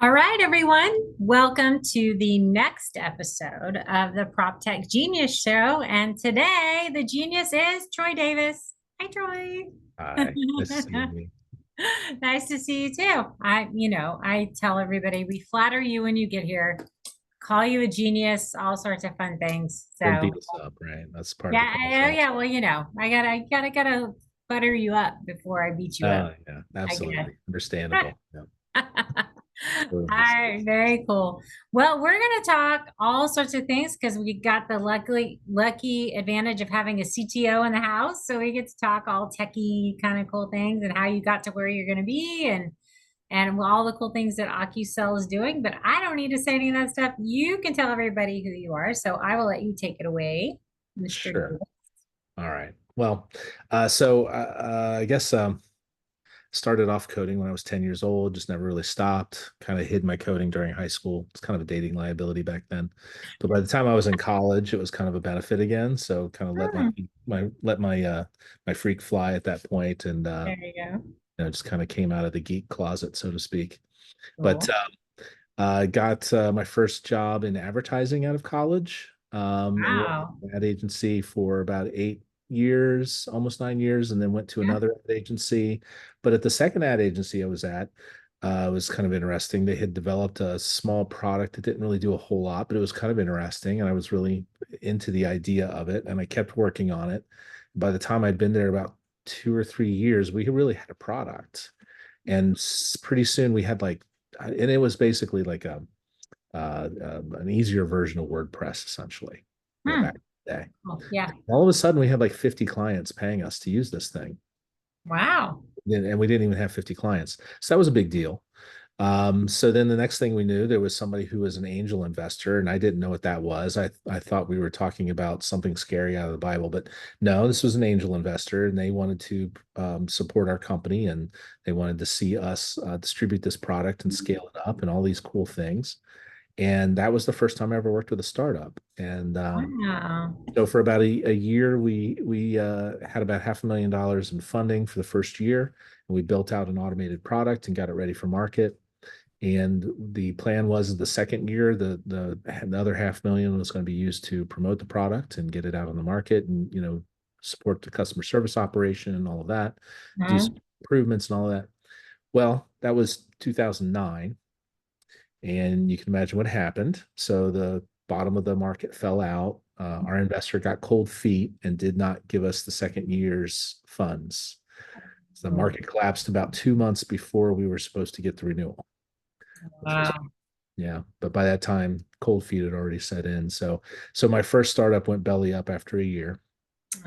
All right, everyone. Welcome to the next episode of the Prop Tech Genius Show. And today, the genius is Troy Davis. Hi, Troy. Hi, nice to see you. Nice to see you too. I tell everybody we flatter you when you get here, call you a genius, all sorts of fun things. Don't So, beat us up, right? That's part of the yeah, oh process. yeah. Well, I gotta butter you up before I beat you up, Oh, yeah, I absolutely. Understandable. Yeah. guess. All Totally right, very cool. Well, we're going to talk all sorts of things because we got the lucky advantage of having a CTO in the house. So we get to talk all techie kind of cool things and how you got to where you're going to be and all the cool things that Ocusell is doing. But I don't need to say any of that stuff. You can tell everybody who you are. So I will let you take it away, Mr. Sure. Davis. All right. Well, I guess started off coding when I was 10 years old, just never really stopped. Kind of hid my coding during high school. It's kind of a dating liability back then. But by the time I was in college, it was kind of a benefit again. So kind of let Hmm, my freak fly at that point and there you go. just kind of came out of the geek closet, so to speak. But Cool. I got my first job in advertising out of college, and worked at Wow. an ad agency for about 8 years, almost 9 years, and then went to Yeah. another ad agency. But at the second ad agency I was at, it was kind of interesting. They had developed a small product that didn't really do a whole lot, but it was kind of interesting, and I was really into the idea of it, and I kept working on it. By the time I'd been there about 2 or 3 years, we really had a product, and pretty soon we had like, and it was basically like an easier version of WordPress, essentially, back Hmm. in the day. Cool. Yeah. All of a sudden, we had like 50 clients paying us to use this thing, Wow. and we didn't even have 50 clients, so that was a big deal. So then the next thing we knew, there was somebody who was an angel investor, and I didn't know what that was. I thought we were talking about something scary out of the Bible, but no, this was an angel investor, and they wanted to support our company, and they wanted to see us distribute this product and scale it up, and all these cool things. And that was the first time I ever worked with a startup. And Wow. so for about a year, we had about $500,000 in funding for the first year, and we built out an automated product and got it ready for market. And the plan was the second year, the other 500,000 was going to be used to promote the product and get it out on the market, and support the customer service operation and all of that, do some Mhm. improvements and all of that. Well, that was 2009, and you can imagine what happened. So the bottom of the market fell out. Our investor got cold feet and did not give us the second year's funds. So the Oh, market collapsed about 2 months before we were supposed to get the renewal, which was, wow. yeah. But by that time, cold feet had already set in. So my first startup went belly up after a year.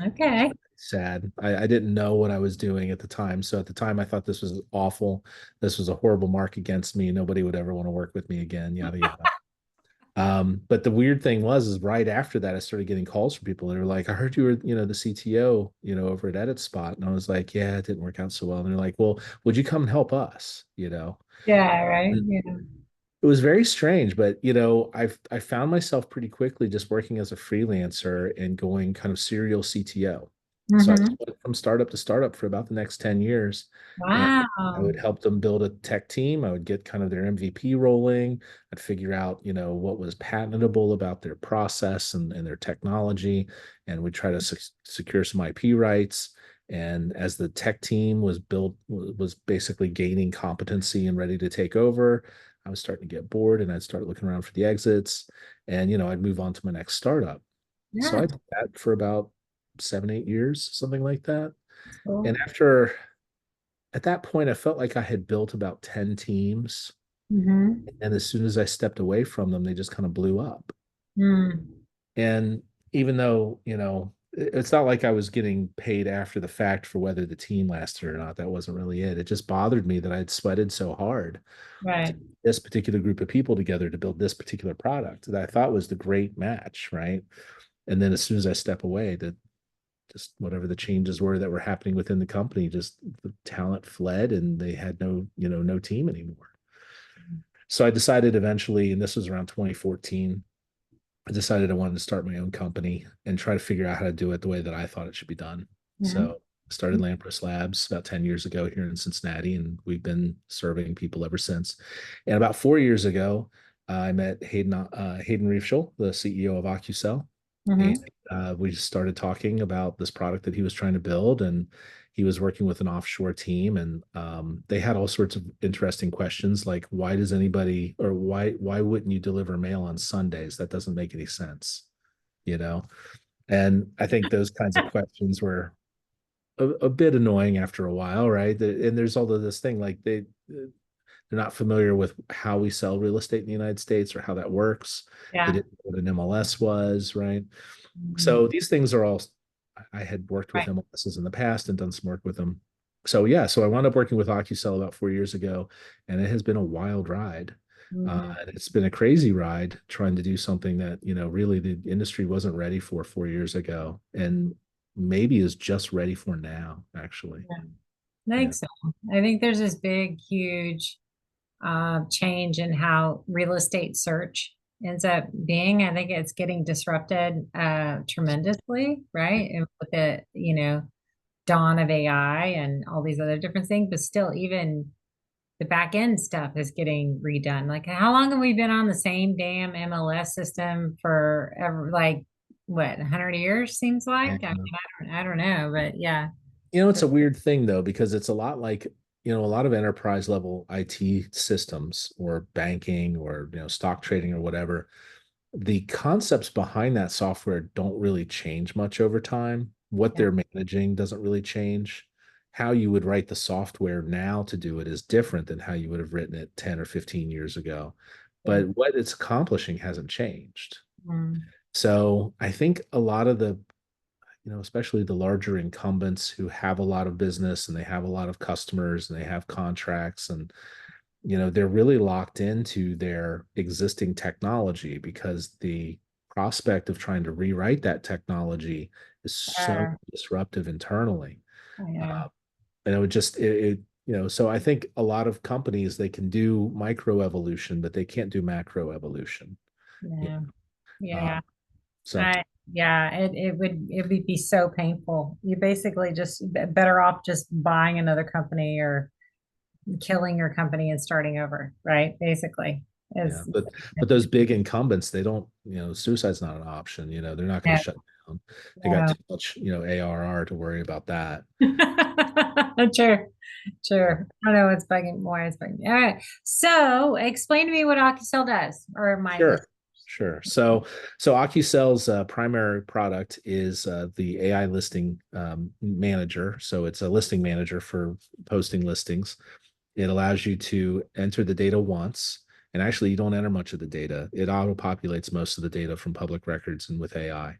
Okay. Sad. I didn't know what I was doing at the time. So at the time, I thought this was awful. This was a horrible mark against me. Nobody would ever want to work with me again. Yada yada. But the weird thing is right after that, I started getting calls from people that were like, I heard you were, the CTO, over at Edit Spot. And I was like, yeah, it didn't work out so well. And they're like, well, would you come and help us? Yeah, right. And Yeah. it was very strange, but I found myself pretty quickly just working as a freelancer and going kind of serial CTO. So I Hmm. went from startup to startup for about the next 10 years. And I Wow. would help them build a tech team. I would get kind of their MVP rolling. I'd figure out, what was patentable about their process and their technology. And we'd try to secure some IP rights. And as the tech team was built, was basically gaining competency and ready to take over, I was starting to get bored, and I'd start looking around for the exits, and I'd move on to my next startup. So Yeah. I did that for about 7, 8 years, something like that. And Cool. at that point, I felt like I had built about 10 teams. Hmm. And as soon as I stepped away from them, they just kind of blew up. Mm. And even though, it's not like I was getting paid after the fact for whether the team lasted or not. That wasn't really it. It just bothered me that I'd sweated so hard to Right. get this particular group of people together to build this particular product that I thought was the great match, right? And then as soon as I step away, that just whatever the changes were that were happening within the company, just the talent fled, and they had no team anymore. So I decided eventually, and this was around 2014, I decided I wanted to start my own company and try to figure out how to do it the way that I thought it should be done. Yeah. So Started Lampros Labs about 10 years ago here in Cincinnati, and we've been serving people ever since. And about 4 years ago, I met Hayden Reifschel, the CEO of Ocusell, and Mm-hmm. we started talking about this product that he was trying to build. And he was working with an offshore team, and they had all sorts of interesting questions, like why does anybody, or why wouldn't you deliver mail on Sundays? That doesn't make any sense, you know? And I think those kinds of questions were a bit annoying after a while, right? And there's all of this thing like they're not familiar with how we sell real estate in the United States or how that works. They Yeah. didn't know what an MLS was, right? Mhm. So these things are all, I had worked with Right. MLSs in the past and done some work with them. So yeah, so I wound up working with Ocusell about 4 years ago, and it has been a wild ride. Mhm. And it's been a crazy ride trying to do something that, really the industry wasn't ready for 4 years ago, and maybe is just ready for now, actually. Yeah. I Yeah. think so. I think there's this big, huge change in how real estate search ends up being. I think it's getting disrupted tremendously, right? And with the, dawn of AI and all these other different things, but still, even the back end stuff is getting redone. Like, how long have we been on the same damn MLS system for ever? Like, what, 100 years seems like? I mean, And I don't know, but yeah. it's a weird thing though, because it's a lot like, a lot of enterprise level IT systems or banking or, stock trading or whatever. The concepts behind that software don't really change much over time. What Yeah. they're managing doesn't really change. How you would write the software now to do it is different than how you would have written it 10 or 15 years ago. Yeah. But what it's accomplishing hasn't changed. Mm. So I think a lot of the, especially the larger incumbents who have a lot of business and they have a lot of customers and they have contracts, and they're really locked into their existing technology because the prospect of trying to rewrite that technology is so Uh, disruptive internally. yeah. And it would just so I think a lot of companies, they can do micro evolution, but they can't do macro evolution. Yeah. Yeah. Uh, Yeah. so I yeah, it would be so painful. You basically just better off just buying another company or killing your company and starting over, right? Basically. yeah, Is but those big incumbents, they don't, suicide's not an option. They're not going no, to shut down. They got no. too much, ARR to worry about that. Sure. Yeah. Sure. I don't know why it's bugging me. All right. So explain to me what Ocusel does, or my list. Sure, sure. So Ocusell's primary product is the AI listing manager. So it's a listing manager for posting listings. It allows you to enter the data once, and actually you don't enter much of the data. It auto-populates most of the data from public records and with AI.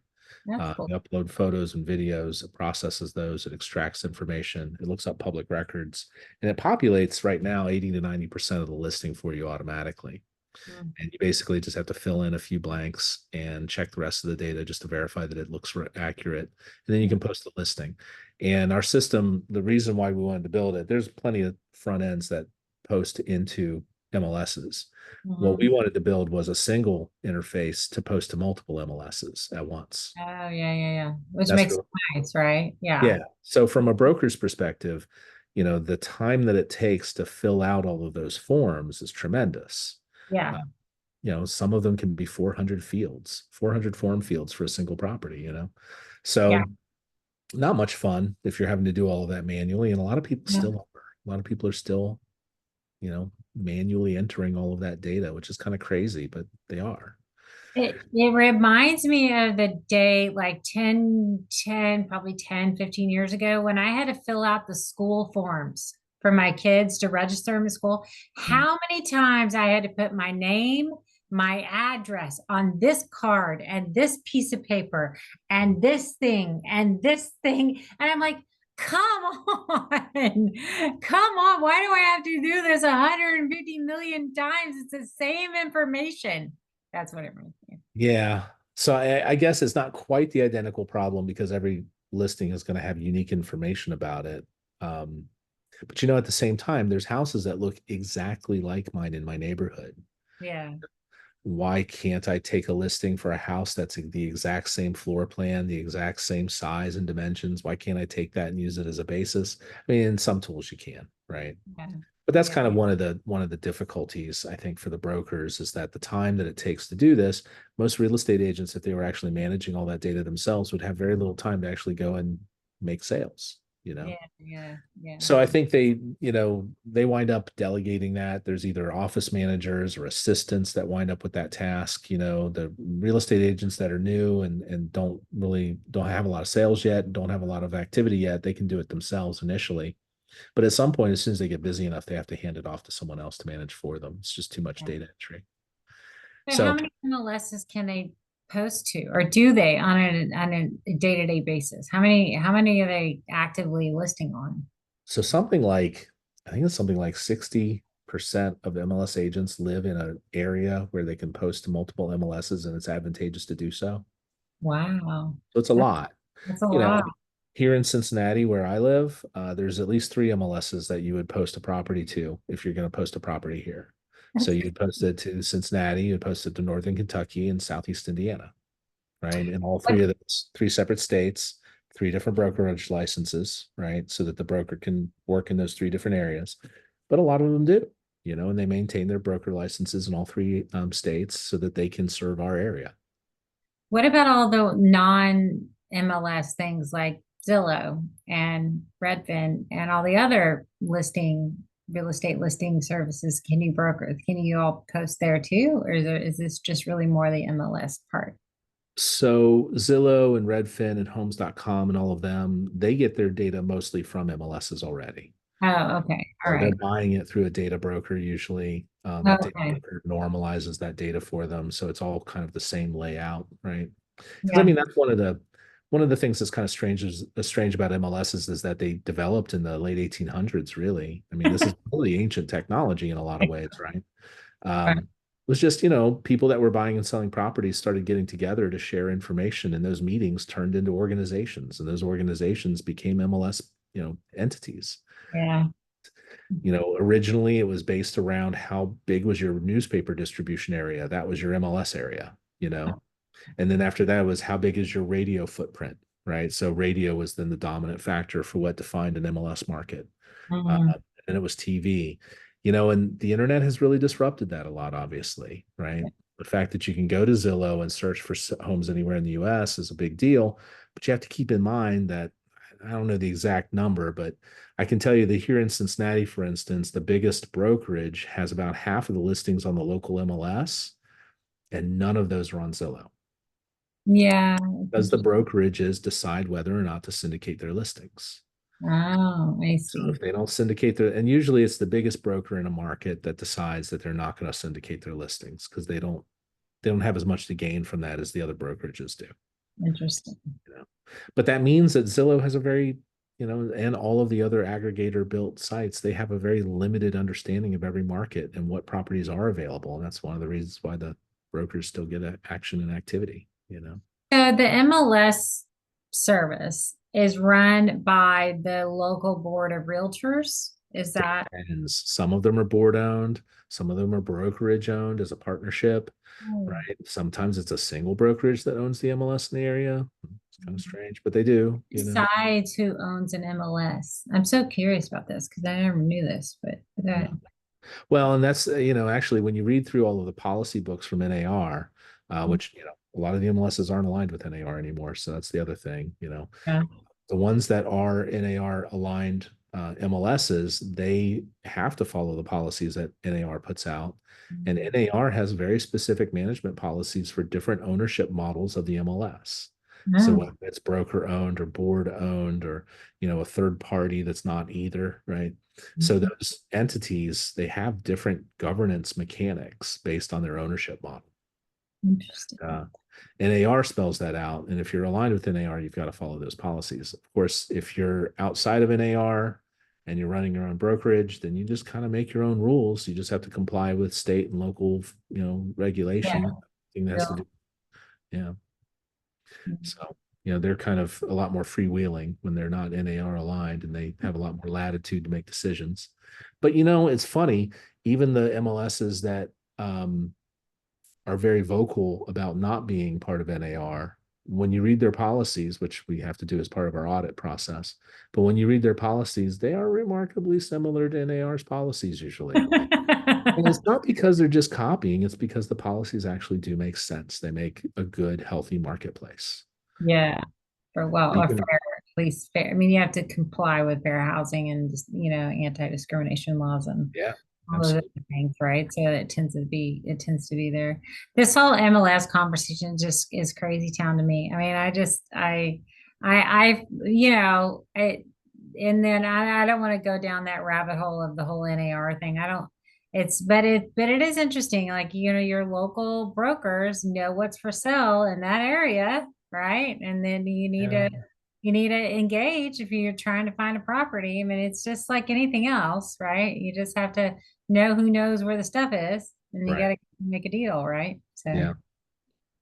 That's cool. You upload photos and videos, it processes those, it extracts information, it looks up public records, and it populates right now 80 to 90% of the listing for you automatically. Mm, And you basically just have to fill in a few blanks and check the rest of the data just to verify that it looks accurate. And then you yeah. can post the listing. And our system, the reason why we wanted to build it, there's plenty of front ends that post into MLSs. What we Mhm. wanted to build was a single interface to post to multiple MLSs at once. Oh, yeah, yeah, yeah. Which That's makes really, it nice, right? Yeah. yeah. So from a broker's perspective, the time that it takes to fill out all of those forms is tremendous. Yeah. Uh, some of them can be 400 fields, 400 form fields for a single property. Yeah. So not much fun if you're having to do all of that manually. And a lot of people Yeah. still are. A lot of people are still, manually entering all of that data, which is kind of crazy, but they are. It reminds me of the day like 10, probably 10, 15 years ago when I had to fill out the school forms for my kids to register them in school. Mm. How many times I had to put my name, my address on this card and this piece of paper and this thing and this thing. And I'm like, come on, come on. Why do I have to do this 150 million times? It's the same information. That's what it reminds me. Yeah. So I guess it's not quite the identical problem because every listing is going to have unique information about it. Um, but at the same time, there's houses that look exactly like mine in my neighborhood. Yeah. why can't I take a listing for a house that's the exact same floor plan, the exact same size and dimensions? Why can't I take that and use it as a basis? I mean, in some tools you can, right? Yeah. But that's Yeah. kind of one of the difficulties, I think, for the brokers is that the time that it takes to do this, most real estate agents, if they were actually managing all that data themselves, would have very little time to actually go and make sales, you know? Yeah. Yeah. Yeah. So I think they wind up delegating that. There's either office managers or assistants that wind up with that task. The real estate agents that are new and don't have a lot of sales yet, don't have a lot of activity yet, they can do it themselves initially. But at some point, as soon as they get busy enough, they have to hand it off to someone else to manage for them. It's just too much Yeah. data entry. So how So many MLSs can they post to, or do they on a day-to-day basis? How many are they actively listing on? so I think it's something like 60% of MLS agents live in an area where they can post to multiple MLSs and it's advantageous to do so. Wow. So it's a That's, lot. that's a You know, lot. here in Cincinnati, where I live, there's at least three MLSs that you would post a property to if you're going to post a property here. So That's you'd post it to Cincinnati, you'd post it to Northern Kentucky and Southeast Indiana, right? In all what, three of those three separate states, three different brokerage licenses, right? So that the broker can work in those three different areas. But a lot of them do, and they maintain their broker licenses in all three states so that they can serve our area. what about all the non-MLS things like Zillow and Redfin and all the other real estate listing services? Can you all post there too? Or is this just really more the MLS part? So Zillow and Redfin and Homes.com and all of them, they get their data mostly from MLSs already. Oh, okay. All So they're right. buying it through a data broker usually. That data Okay. broker normalizes that data for them, so it's all kind of the same layout, right? Because I Yeah. mean that's one of the things that's kind of strange about MLSs is that they developed in the late 1800s. Really, I mean this is really ancient technology in a lot of ways, right? Right. It was just people that were buying and selling properties started getting together to share information, and those meetings turned into organizations, and those organizations became MLS entities. Yeah. Originally it was based around how big was your newspaper distribution area. That was your MLS area. And then after that was how big is your radio footprint, right? So radio was then the dominant factor for what defined an MLS market. Uh, Mhm. and it was TV, and the internet has really disrupted that a lot, obviously, right? The fact that you can go to Zillow and search for homes anywhere in the US is a big deal, but you have to keep in mind that I don't know the exact number, but I can tell you that here in Cincinnati, for instance, the biggest brokerage has about half of the listings on the local MLS, and none of those are on Zillow. Yeah. It's Does the interesting. brokerages decide whether or not to syndicate their listings? Oh, I So if see. they don't syndicate and usually it's the biggest broker in a market that decides that they're not going to syndicate their listings because they don't have as much to gain from that as the other brokerages do. Interesting. You know? But that means that Zillow has a and all of the other aggregator built sites, they have a very limited understanding of every market and what properties are available. And that's one of the reasons why the brokers still get action and activity. So the MLS service is run by the local board of realtors. Is that? And some of them are board owned, some of them are brokerage owned as a partnership, Oh. right? Sometimes it's a single brokerage that owns the MLS in the area. It's kind of strange, but they do. Decides who owns an MLS. I'm so curious about this because I never knew this, but Yeah. okay. Well, and that's, actually, when you read through all of the policy books from NAR, which, a lot of the MLSs aren't aligned with NAR anymore. So that's the other thing. Yeah. The ones that are NAR aligned MLSs, they have to follow the policies that NAR puts out. And NAR has very specific management policies for different ownership models of the MLS. So Oh. whether it's broker owned or board owned or, a third party that's not either, right? So those entities, they have different governance mechanics based on their ownership model. Interesting. Uh, NAR spells that out. And if you're aligned with NAR, you've got to follow those policies. Of course, if you're outside of NAR and you're running your own brokerage, then you just kind of make your own rules. You just have to comply with state and local, Yeah. regulation. Thing that has to Real. do. Yeah. So, they're kind of a lot more freewheeling when they're not NAR aligned and they have a lot more latitude to make decisions. But, it's funny, even the MLSs that, are very vocal about not being part of NAR. When you read their policies, which we have to do as part of our audit process, but when you read their policies, they are remarkably similar to NAR's policies usually. And it's not because they're just copying, it's because the policies actually do make sense. They make a good, healthy marketplace. Yeah, for well, You or can, fair, at least fair. I mean, you have to comply with fair housing and just, anti-discrimination laws and yeah, all those other absolutely. things, right? So it tends to be there. This whole MLS conversation just is crazy town to me. I mean, and then I don't want to go down that rabbit hole of the whole NAR thing. I don't, but it is interesting. Like, your local brokers know what's for sale in that area, right? And then Yeah, you need to engage if you're trying to find a property. I mean, it's just like anything else, right? You just have to know who knows where the stuff is, and you got right. to make a deal, right? So Yeah.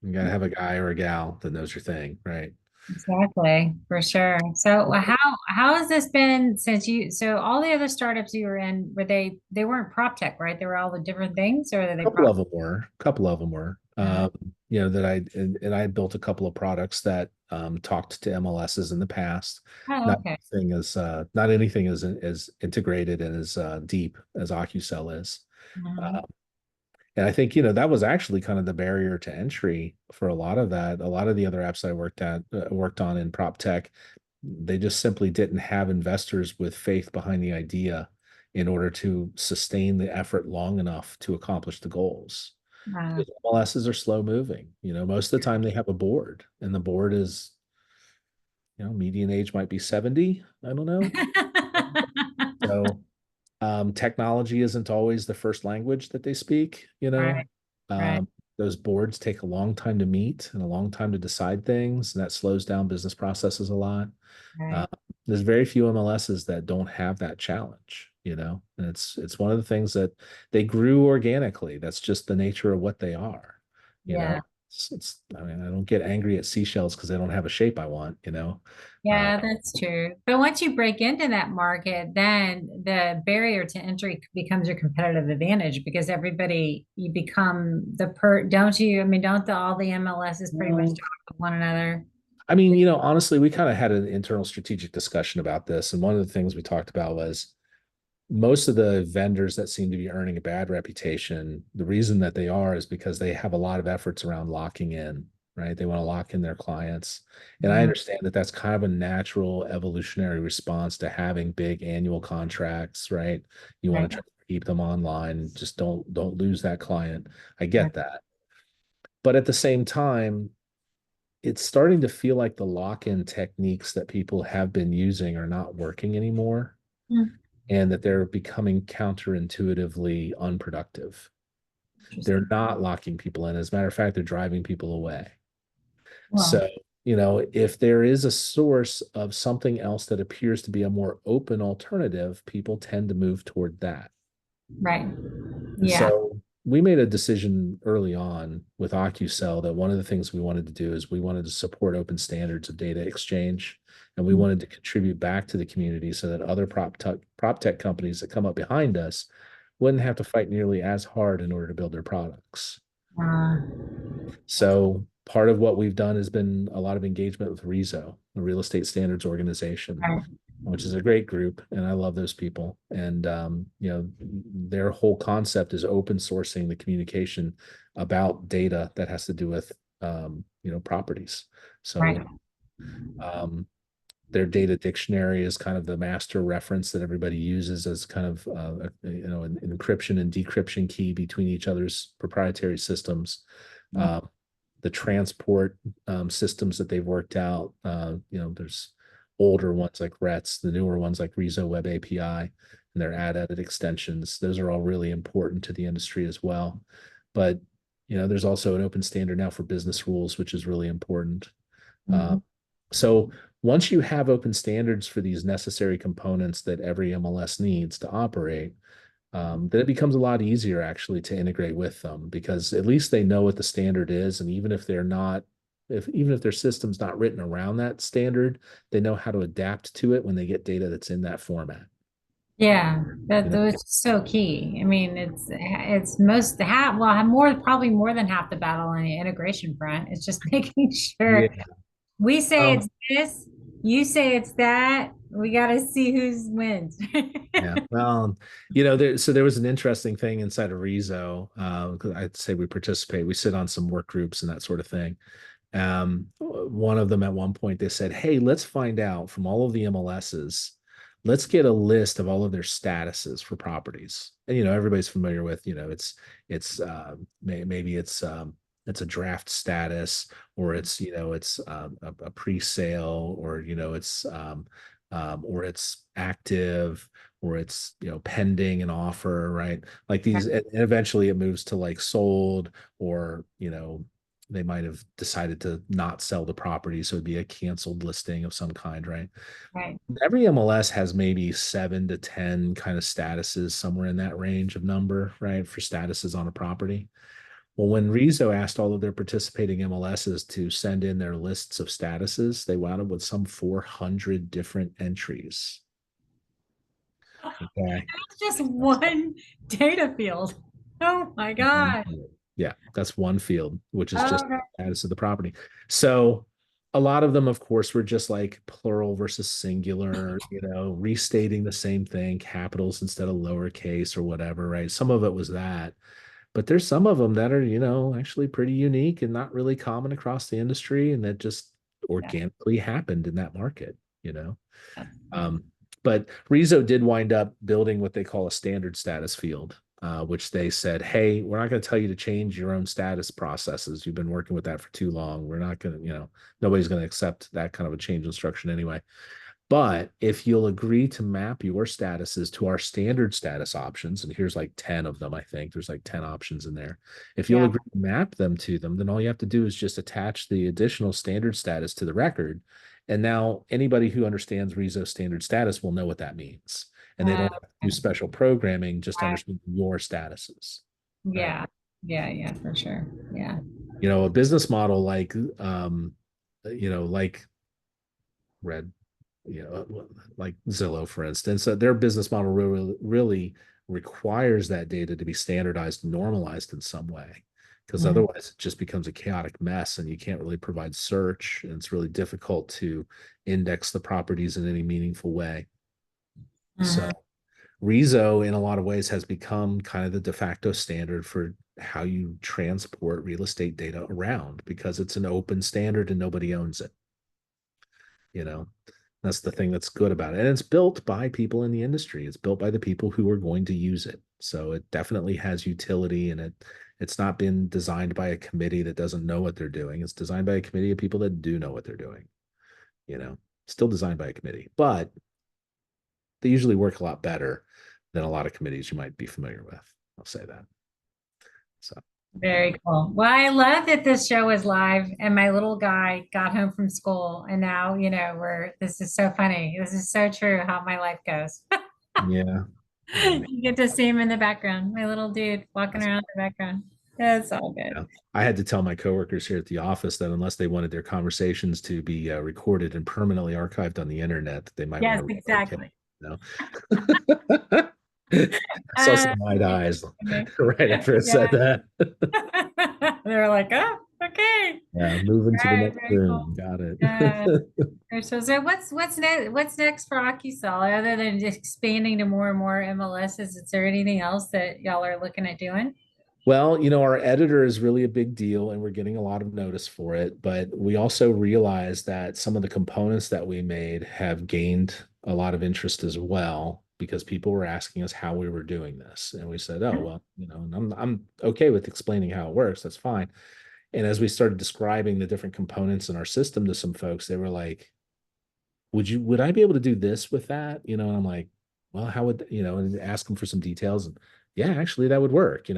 You got to have a guy or a gal that knows your thing, right? exactly, for sure. So how has this been since so all the other startups you were in, they weren't prop tech, right? They were all the different things, or are they Couple prop? of them were, a couple of them were. Uh, That and I built a couple of products that talked to MLSs in the past. oh, okay. Not anything as integrated and as deep as Ocusell is. Mhm. Uh, and I think that was actually kind of the barrier to entry for a lot of that. A lot of the other apps I worked on in prop tech, they just simply didn't have investors with faith behind the idea in order to sustain the effort long enough to accomplish the goals. Uh, Because MLSs are slow moving. Most of the time they have a board, and the board is, median age might be 70. I don't know. So technology isn't always the first language that they speak. right, right, Um, those boards take a long time to meet and a long time to decide things, and that slows down business processes a lot. Uh, right. there's very few MLSs that don't have that challenge, and it's one of the things that they grew organically. That's just the nature of what they are, you Yeah. know. I mean, I don't get angry at seashells because they don't have a shape I want. Uh, Yeah, that's true. But once you break into that market, then the barrier to entry becomes your competitive advantage because you become don't you? I mean, don't all the MLSs pretty much well, talk with one another? I mean, honestly, we kind of had an internal strategic discussion about this, and one of the things we talked about was most of the vendors that seem to be earning a bad reputation, the reason that they are is because they have a lot of efforts around locking in, right? They want to lock in their clients. And I Mhm. understand that that's kind of a natural evolutionary response to having big annual contracts, right? You want Right, to try to keep them online, just don't lose that client. I right. get that. But at the same time, it's starting to feel like the lock-in techniques that people have been using are not working anymore Hmm, and that they're becoming counterintuitively unproductive. They're interesting. not locking people in. As a matter of fact, they're driving people away. Well, So, if there is a source of something else that appears to be a more open alternative, people tend to move toward that. right. And Yeah. so we made a decision early on with Ocusell that one of the things we wanted to do is we wanted to support open standards of data exchange, and we wanted to contribute back to the community so that other prop tech companies that come up behind us wouldn't have to fight nearly as hard in order to build their products. Uh, So part of what we've done has been a lot of engagement with RESO, the Real Estate Standards Organization, right, which is a great group, and I love those people. And their whole concept is open sourcing the communication about data that has to do with properties. right, So um, their data dictionary is kind of the master reference that everybody uses as kind of an encryption and decryption key between each other's proprietary systems. yeah, Uh, the transport systems that they've worked out. There's older ones like RETS, the newer ones like Reso Web API, and their ad edit extensions. Those are all really important to the industry as well. But there's also an open standard now for business rules, which is really important. Uh, mhm, so once you have open standards for these necessary components that every MLS needs to operate, then it becomes a lot easier actually to integrate with them because at least they know what the standard is. And even if they're not, if even if their system's not written around that standard, they know how to adapt to it when they get data that's in that format. Yeah, You that know? was so key. I mean, it's most half, well, more probably more than half the battle on the integration front. It's just making Yeah. sure we say Well, it's this, you say it's that. We got to see who's wins. yeah. Well, there was an interesting thing inside of Rezo. 'Cause I'd say we participate. We sit on some work groups and that sort of thing. One of them at one point they said, "Hey, let's find out from all of the MLSs. Let's get a list of all of their statuses for properties." And everybody's familiar with, maybe it's a draft status, or it's a pre-sale, or it's active, or it's pending an offer, right? Like these, and eventually it moves to like sold, or they might have decided to not sell the property, so it'd be a canceled listing of some kind, right? Right. Every MLS has maybe 7 to 10 kind of statuses, somewhere in that range of number, right, for statuses on a property. Well, when Rezo asked all of their participating MLSs to send in their lists of statuses, they wound up with some 400 different entries. Okay. It's just one data field. Oh my God. Yeah, that's one field, which is just Okay. status of the property. So a lot of them, of course, were just like plural versus singular, restating the same thing, capitals instead of lowercase or whatever, right? Some of it was that. But there's some of them that are, actually pretty unique and not really common across the industry, and that just Yeah. organically happened in that market. Yeah. Um, but Rezo did wind up building what they call a standard status field, which they said, "Hey, we're not going to tell you to change your own status processes. You've been working with that for too long. We're not going to, nobody's going to accept that kind of a change instruction anyway. But if you'll agree to map your statuses to our standard status options, and here's like 10 of them, I think there's like 10 options in there. If you'll Yeah. agree to map them to them, then all you have to do is just attach the additional standard status to the record. And now anybody who understands Rezo standard status will know what that means. And they don't have to do Okay. special programming, just Right. understand your statuses, right? Yeah. Yeah. Yeah. For sure. Yeah. A business model like Red, like Zillow, for instance, their business model really requires that data to be standardized and normalized in some way, because Mhm. otherwise it just becomes a chaotic mess and you can't really provide search, and it's really difficult to index the properties in any meaningful way. So Mhm. Rezo, in a lot of ways, has become kind of the de facto standard for how you transport real estate data around, because it's an open standard and nobody owns it. You know, that's the thing that's good about it. And it's built by people in the industry. It's built by the people who are going to use it. So it definitely has utility, and it's not been designed by a committee that doesn't know what they're doing. It's designed by a committee of people that do know what they're doing, you know. Still designed by a committee, but they usually work a lot better than a lot of committees you might be familiar with. I'll say that. So Very cool. Well, I love that this show is live and my little guy got home from school and now, this is so funny. This is so true how my life goes. yeah. Oh man. You get to see him in the background, my little dude walking That's around in the background. That's all good. Yeah. I had to tell my coworkers here at the office that unless they wanted their conversations to be recorded and permanently archived on the internet, that they might want Yes, to relocate. exactly. You know? Saw some wide That's eyes funny. right after I said Yeah. that. They're like, oh, okay. Yeah, moving to the Right, next very cool. room. Got Yeah. it. So what's next? What's next for Ocusell other than just expanding to more and more MLSs? Is there anything else that y'all are looking at doing? Well, our editor is really a big deal and we're getting a lot of notice for it. But we also realized that some of the components that we made have gained a lot of interest as well, because people were asking us how we were doing this. And we said, oh, well, and I'm okay with explaining how it works. That's fine. And as we started describing the different components in our system to some folks, they were like, would I be able to do this with that? And I'm like, well, how would, and ask them for some details. And yeah, actually that would work.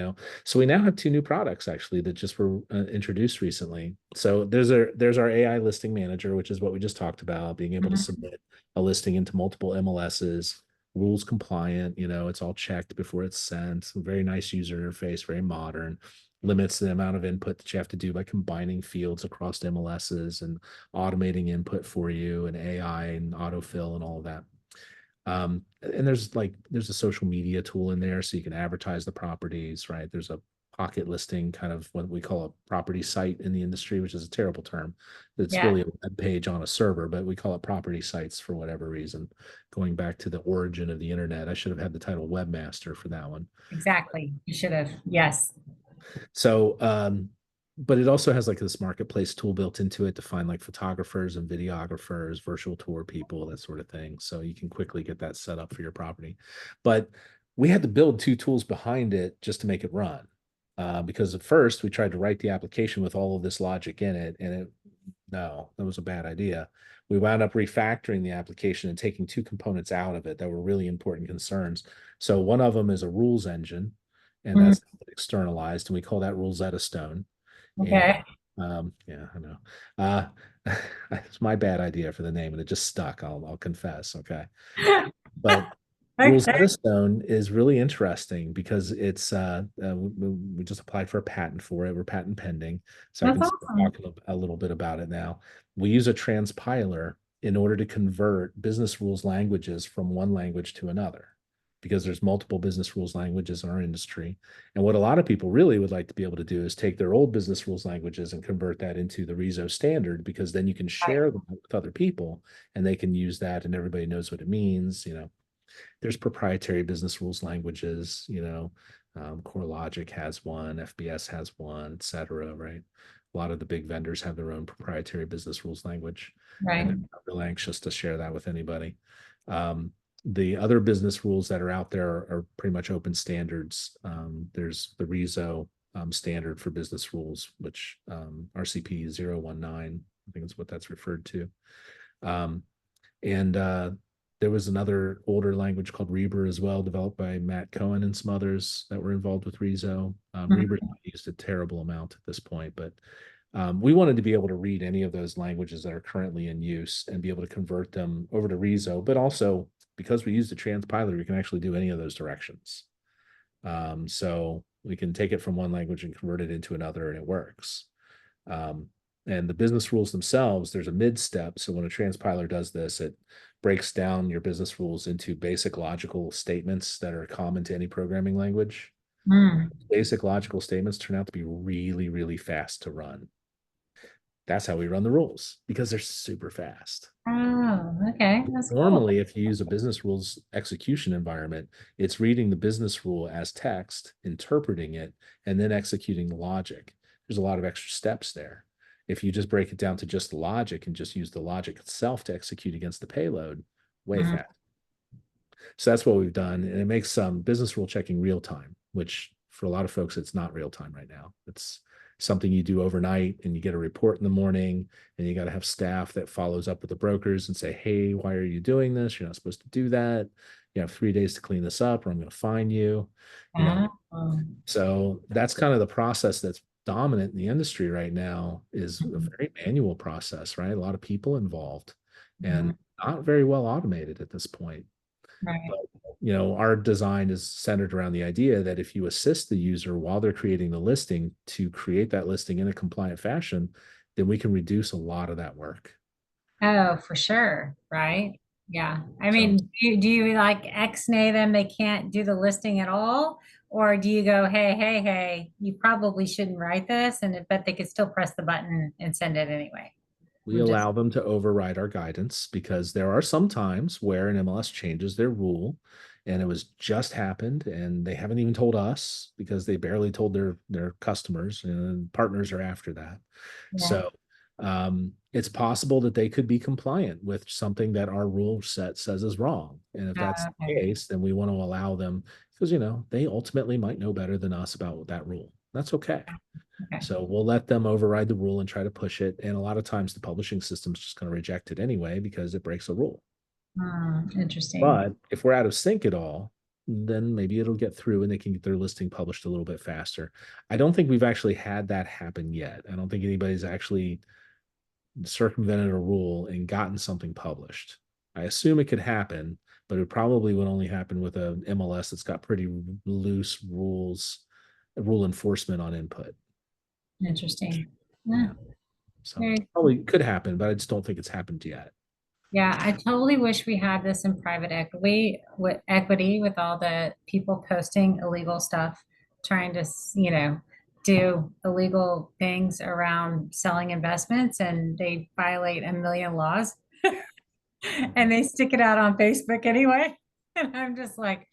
So we now have 2 new products actually that just were introduced recently. So there's our AI listing manager, which is what we just talked about, being able to Mhm. submit a listing into multiple MLSs, rules compliant, it's all checked before it's sent. Very nice user interface, very modern. Limits the amount of input that you have to do by combining fields across MLSs and automating input for you, and AI and autofill and all of that. And there's a social media tool in there so you can advertise the properties, right? There's a pocket listing, kind of what we call a property site in the industry, which is a terrible term. It's Yeah, really a web page on a server, but we call it property sites for whatever reason. Going back to the origin of the internet, I should have had the title webmaster for that one. exactly. You should have. Yes. So, but it also has like this marketplace tool built into it to find like photographers and videographers, virtual tour people, that sort of thing. So you can quickly get that set up for your property. But we had to build two tools behind it just to make it run. Because at first we tried to write the application with all of this logic in it, and no, that was a bad idea. We wound up refactoring the application and taking two components out of it that were really important concerns. So one of them is a rules engine, and Mhm. that's externalized, and we call that Rosetta Stone. And Okay. yeah, I know. Uh, it's my bad idea for the name, and it just stuck. I'll confess. Okay, but Okay. Rosetta Stone is really interesting because we just applied for a patent for it. We're patent pending, so I That's can awesome. talk a little bit about it now. We use a transpiler in order to convert business rules languages from one language to another, because there's multiple business rules languages in our industry. And what a lot of people really would like to be able to do is take their old business rules languages and convert that into the RISO standard, because then you can Right. share them with other people and they can use that and everybody knows what it means. There's proprietary business rules languages, CoreLogic has one, FBS has one, et cetera, right? A lot of the big vendors have their own proprietary business rules language, and Right. they're not real anxious to share that with anybody. Um, the other business rules that are out there are pretty much open standards. There's the RISO standard for business rules, which RCP 019, I think is what that's referred to. Um, and there was another older language called Reber as well, developed by Matt Cohen and some others that were involved with Rezo. Reber's Mhm. not used a terrible amount at this point, but we wanted to be able to read any of those languages that are currently in use and be able to convert them over to Rezo. But also, because we use the transpiler, we can actually do any of those directions. So we can take it from one language and convert it into another, and it works. Um, and the business rules themselves, there's a mid step. So when a transpiler does this, it breaks down your business rules into basic logical statements that are common to any programming language. Mm. Basic logical statements turn out to be really, really fast to run. That's how we run the rules, because they're super fast. Oh, okay. That's cool. Normally, if you use a business rules execution environment, it's reading the business rule as text, interpreting it, and then executing the logic. There's a lot of extra steps there. If you just break it down to just the logic and just use the logic itself to execute against the payload, way Mhm. fast. So that's what we've done. And it makes some business rule checking real time, which for a lot of folks, it's not real time right now. It's something you do overnight and you get a report in the morning, and you got to have staff that follows up with the brokers and say, hey, why are you doing this? You're not supposed to do that. You have 3 days to clean this up or I'm going to fine you. You know, Oh. so that's kind of the process that's dominant in the industry right now, is a Mhm. very manual process, right? A lot of people involved and Mhm. not very well automated at this point. Right. But our design is centered around the idea that if you assist the user while they're creating the listing to create that listing in a compliant fashion, then we can reduce a lot of that work. Oh, for sure. Right. Yeah. I So mean, do you like X-nay them? They can't do the listing at all? Or do you go, hey, hey, hey, you probably shouldn't write this, but they could still press the button and send it anyway. we We're just, allow them to override our guidance, because there are some times where an MLS changes their rule and it was just happened and they haven't even told us, because they barely told their customers, and partners are after that. yeah. So it's possible that they could be compliant with something that our rule set says is wrong. And if that's the Okay. case, then we want to allow them, because they ultimately might know better than us about that rule. That's okay. Okay. So we'll let them override the rule and try to push it. And a lot of times the publishing system's just going to reject it anyway because it breaks a rule. Interesting. But if we're out of sync at all, then maybe it'll get through and they can get their listing published a little bit faster. I don't think we've actually had that happen yet. I don't think anybody's actually circumvented a rule and gotten something published. I assume it could happen, but it probably would only happen with an MLS that's got pretty loose rule enforcement on input. Interesting. Yeah. Yeah. So Very cool. probably could happen, but I just don't think it's happened yet. Yeah, I totally wish we had this in private equity with all the people posting illegal stuff, trying to, do illegal things around selling investments and they violate a million laws and they stick it out on Facebook anyway. And I'm just like,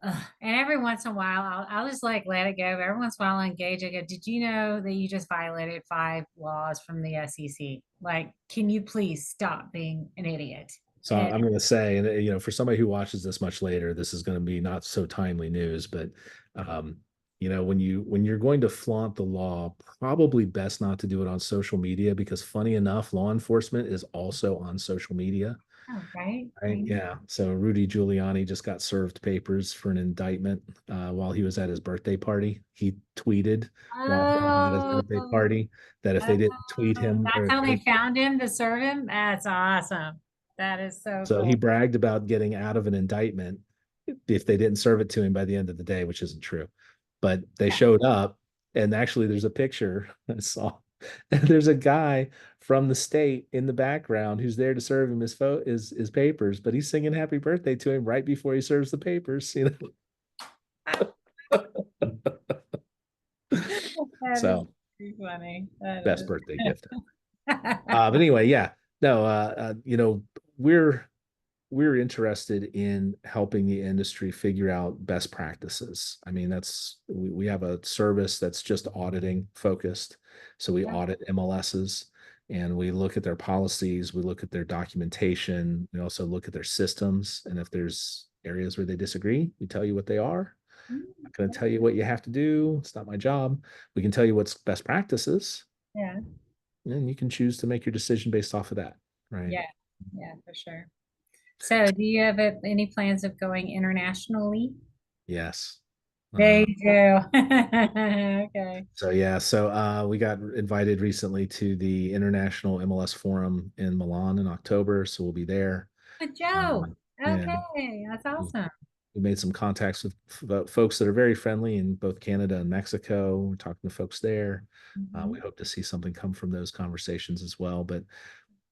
ugh. And every once in a while, I'll just like let it go. Every once in a while, I'll engage. I go, did you know that you just violated five laws from the SEC? Like, can you please stop being an idiot? So And I'm going to say, and for somebody who watches this much later, this is going to be not so timely news, but um, when you're going to flaunt the law, probably best not to do it on social media because funny enough, law enforcement is also on social media. oh, right, Right. right. Yeah. So Rudy Giuliani just got served papers for an indictment while he was at his birthday party. He tweeted while at his Oh, birthday party that if they didn't tweet him or that's if how they they, found him to serve him. That's awesome. That is so so he cool. bragged about getting out of an indictment if they didn't serve it to him by the end of the day, which isn't true. But they Yeah. showed up, and actually, there's a picture I saw. And there's a guy from the state in the background who's there to serve him his papers, but he's singing happy birthday to him right before he serves the papers, That is So pretty funny. That best is. birthday gift. But anyway, yeah, no, we're we're interested in helping the industry figure out best practices. I mean, we have a service that's just auditing focused. So we audit MLSs and we look at their policies, we look at their documentation, we also look at their systems. And if there's areas where they disagree, we tell you what they are. I'm not going to tell you what you have to do. It's not my job. We can tell you what's best practices, Yeah, and you can choose to make your decision based off of that. Right. yeah, yeah, for sure. So, do you have any plans of going internationally? Yes. There Uh, you go. Okay. So yeah, so we got invited recently to the International MLS Forum in Milan in October, so we'll be there. Good Joe. Yeah, Okay, that's we awesome. we made some contacts with folks that are very friendly in both Canada and Mexico. We're talking to folks there. We Mhm. hope to see something come from those conversations as well. But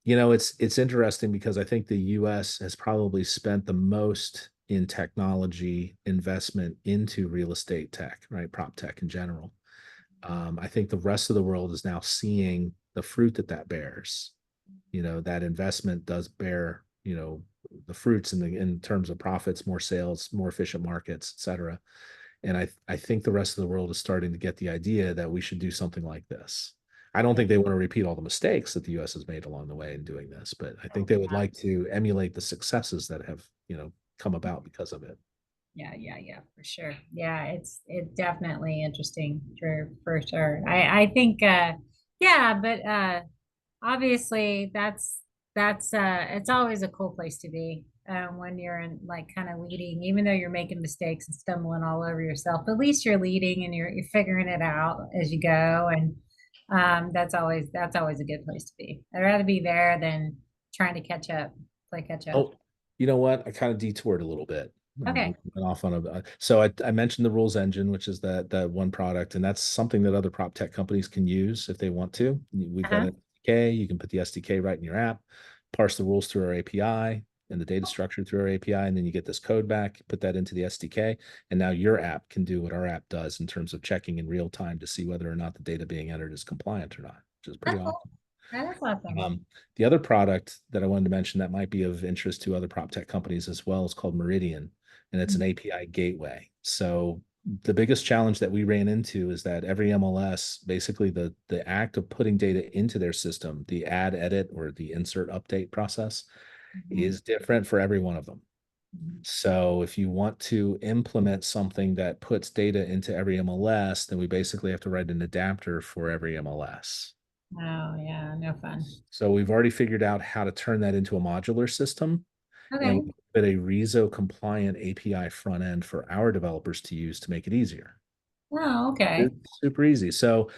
it's interesting because I think the U.S. has probably spent the most in technology investment into real estate tech, right? Prop tech in general. I think the rest of the world is now seeing the fruit that that bears. That investment does bear, the fruits in terms of profits, more sales, more efficient markets, et cetera. And I think the rest of the world is starting to get the idea that we should do something like this. I don't think they want to repeat all the mistakes that the US has made along the way in doing this, but I think they would like to emulate the successes that have, come about because of it. Yeah, yeah, yeah, for sure. Yeah, it's definitely interesting for sure. I think yeah, but obviously that's it's always a cool place to be when you're in like kind of leading, even though you're making mistakes and stumbling all over yourself, at least you're leading and you're figuring it out as you go. And that's always a good place to be. I'd rather be there than trying to play catch up. Oh, you know what? I kind of detoured a little bit. We Okay. went off on so I mentioned the rules engine, which is that one product, and that's something that other prop tech companies can use if they want to. We've got Uh-huh. an SDK. You can put the SDK right in your app, parse the rules through our API and the data structure through our API, and then you get this code back, put that into the SDK, and now your app can do what our app does in terms of checking in real time to see whether or not the data being entered is compliant or not, which is pretty That's cool. awesome. That is awesome. The other product that I wanted to mention that might be of interest to other prop tech companies as well is called Meridian, and it's an API gateway. So the biggest challenge that we ran into is that every MLS, basically the act of putting data into their system, the add, edit, or the insert update process Mhm. is different for every one of them. Mhm. So if you want to implement something that puts data into every MLS, then we basically have to write an adapter for every MLS. Oh yeah, no fun. So we've already figured out how to turn that into a modular system and Okay. we put a RISO compliant API front end for our developers to use to make it easier. Oh, okay. It's super easy. So,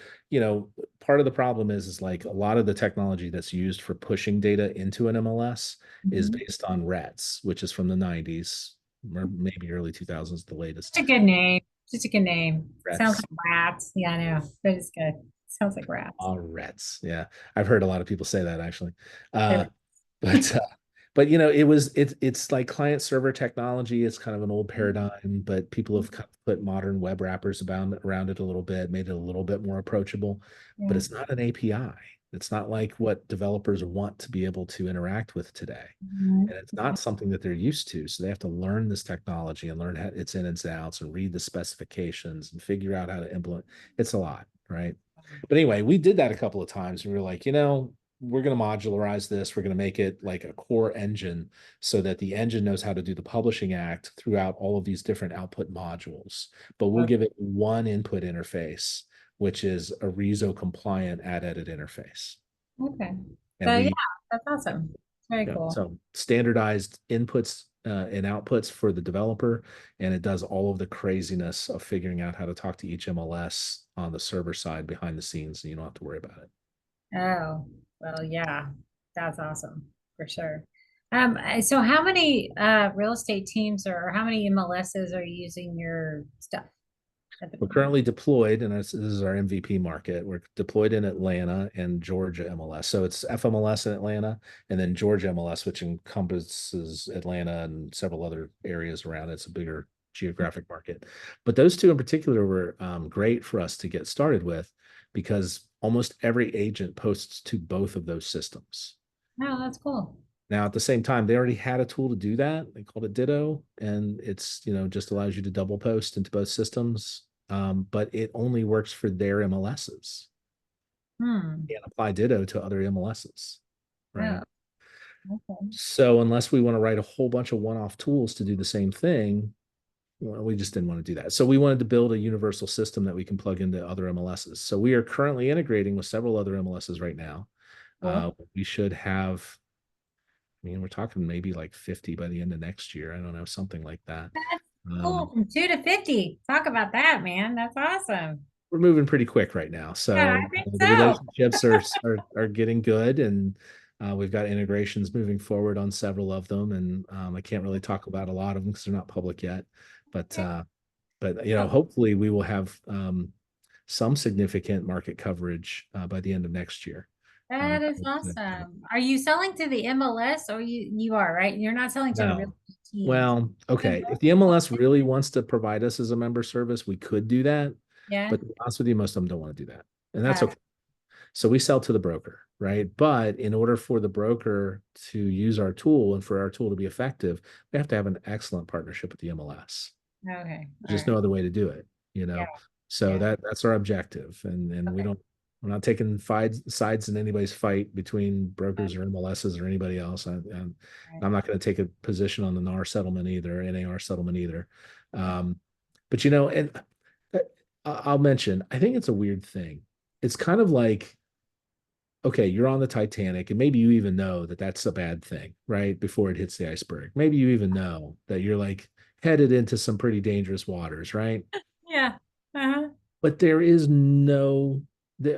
part of the problem is like a lot of the technology that's used for pushing data into an MLS is Mhm. based on RETs, which is from the 90s or maybe early 2000s, the Such latest a good name. Such a good name. Sounds RETs. like rats. Yeah, I know. That is good. Sounds like rats. All RETs. Yeah. I've heard a lot of people say that actually. They're Uh, rats. But but it's like client server technology. It's kind of an old paradigm, but people have kind of put modern web wrappers around it a little bit, made it a little bit more approachable. But Yeah. it's not an API. It's not like what developers want to be able to interact with today. Mhm. And it's not something that they're used to. So they have to learn this technology and learn how its in and outs and read the specifications and figure out how to implement. It's a lot, right? But anyway, we did that a couple of times. We were like, we're going to modularize this. We're going to make it like a core engine so that the engine knows how to do the publishing act throughout all of these different output modules. But we'll give it one input interface, which is a RESO compliant add edit interface. Okay. And So yeah, we that's awesome. It's very Yeah, cool. so standardized inputs and outputs for the developer, and it does all of the craziness of figuring out how to talk to each MLS on the server side behind the scenes, and you don't have to worry about it. Oh, well, yeah, that's awesome for sure. So how many real estate teams or how many MLSs are using your stuff at the We're moment? currently deployed, and this is our MVP market. We're deployed in Atlanta and Georgia MLS. So it's FMLS in Atlanta, and then Georgia MLS, which encompasses Atlanta and several other areas around it. It's a bigger geographic market. But those two in particular were great for us to get started with because almost every agent posts to both of those systems. Oh, that's cool. Now, at the same time, they already had a tool to do that. They called it Ditto, and it's just allows you to double post into both systems. But it only works for their MLSs. Hmm. You can't apply Ditto to other MLSs, Oh, right? okay. So unless we want to write a whole bunch of one-off tools to do the same thing, well, we just didn't want to do that. So we wanted to build a universal system that we can plug into other MLSs. So we are currently integrating with several other MLSs right now. Cool. We should have we're talking maybe like 50 by the end of next year. I don't know, something like that. That's cool. Um, From 2 to 50. Talk about that, man. That's awesome. we're moving pretty quick right now. Yeah, So I think the so. relationships are getting good, and we've got integrations moving forward on several of them. And I can't really talk about a lot of them because they're not public yet. But Yeah. Oh, hopefully we will have some significant market coverage by the end of next year. that is So, awesome. Are you selling to the MLS or you are, right? You're not selling to a real no. estate team. Well, okay. If the MLS really wants to provide us as a member service, we could do that. Yeah. But to be honest with you, most of them don't want to do that. And that's Uh, okay. So we sell to the broker, right? But in order for the broker to use our tool and for our tool to be effective, we have to have an excellent partnership with the MLS. okay. All There's just right. no other way to do it, you Yeah. know. So Yeah. that's our objective, and Okay. we're not taking sides in anybody's fight between All brokers or MLSs or anybody else. right. I'm not going to take a position on the NAR settlement either, NAR settlement either. Okay. But and uh, I'll mention, I think it's a weird thing. It's kind of like, okay, you're on the Titanic, and maybe you even know that that's a bad thing, right? Before it hits the iceberg. Maybe you even know that you're like headed into some pretty dangerous waters, right? Yeah. Uh-huh. But there is no,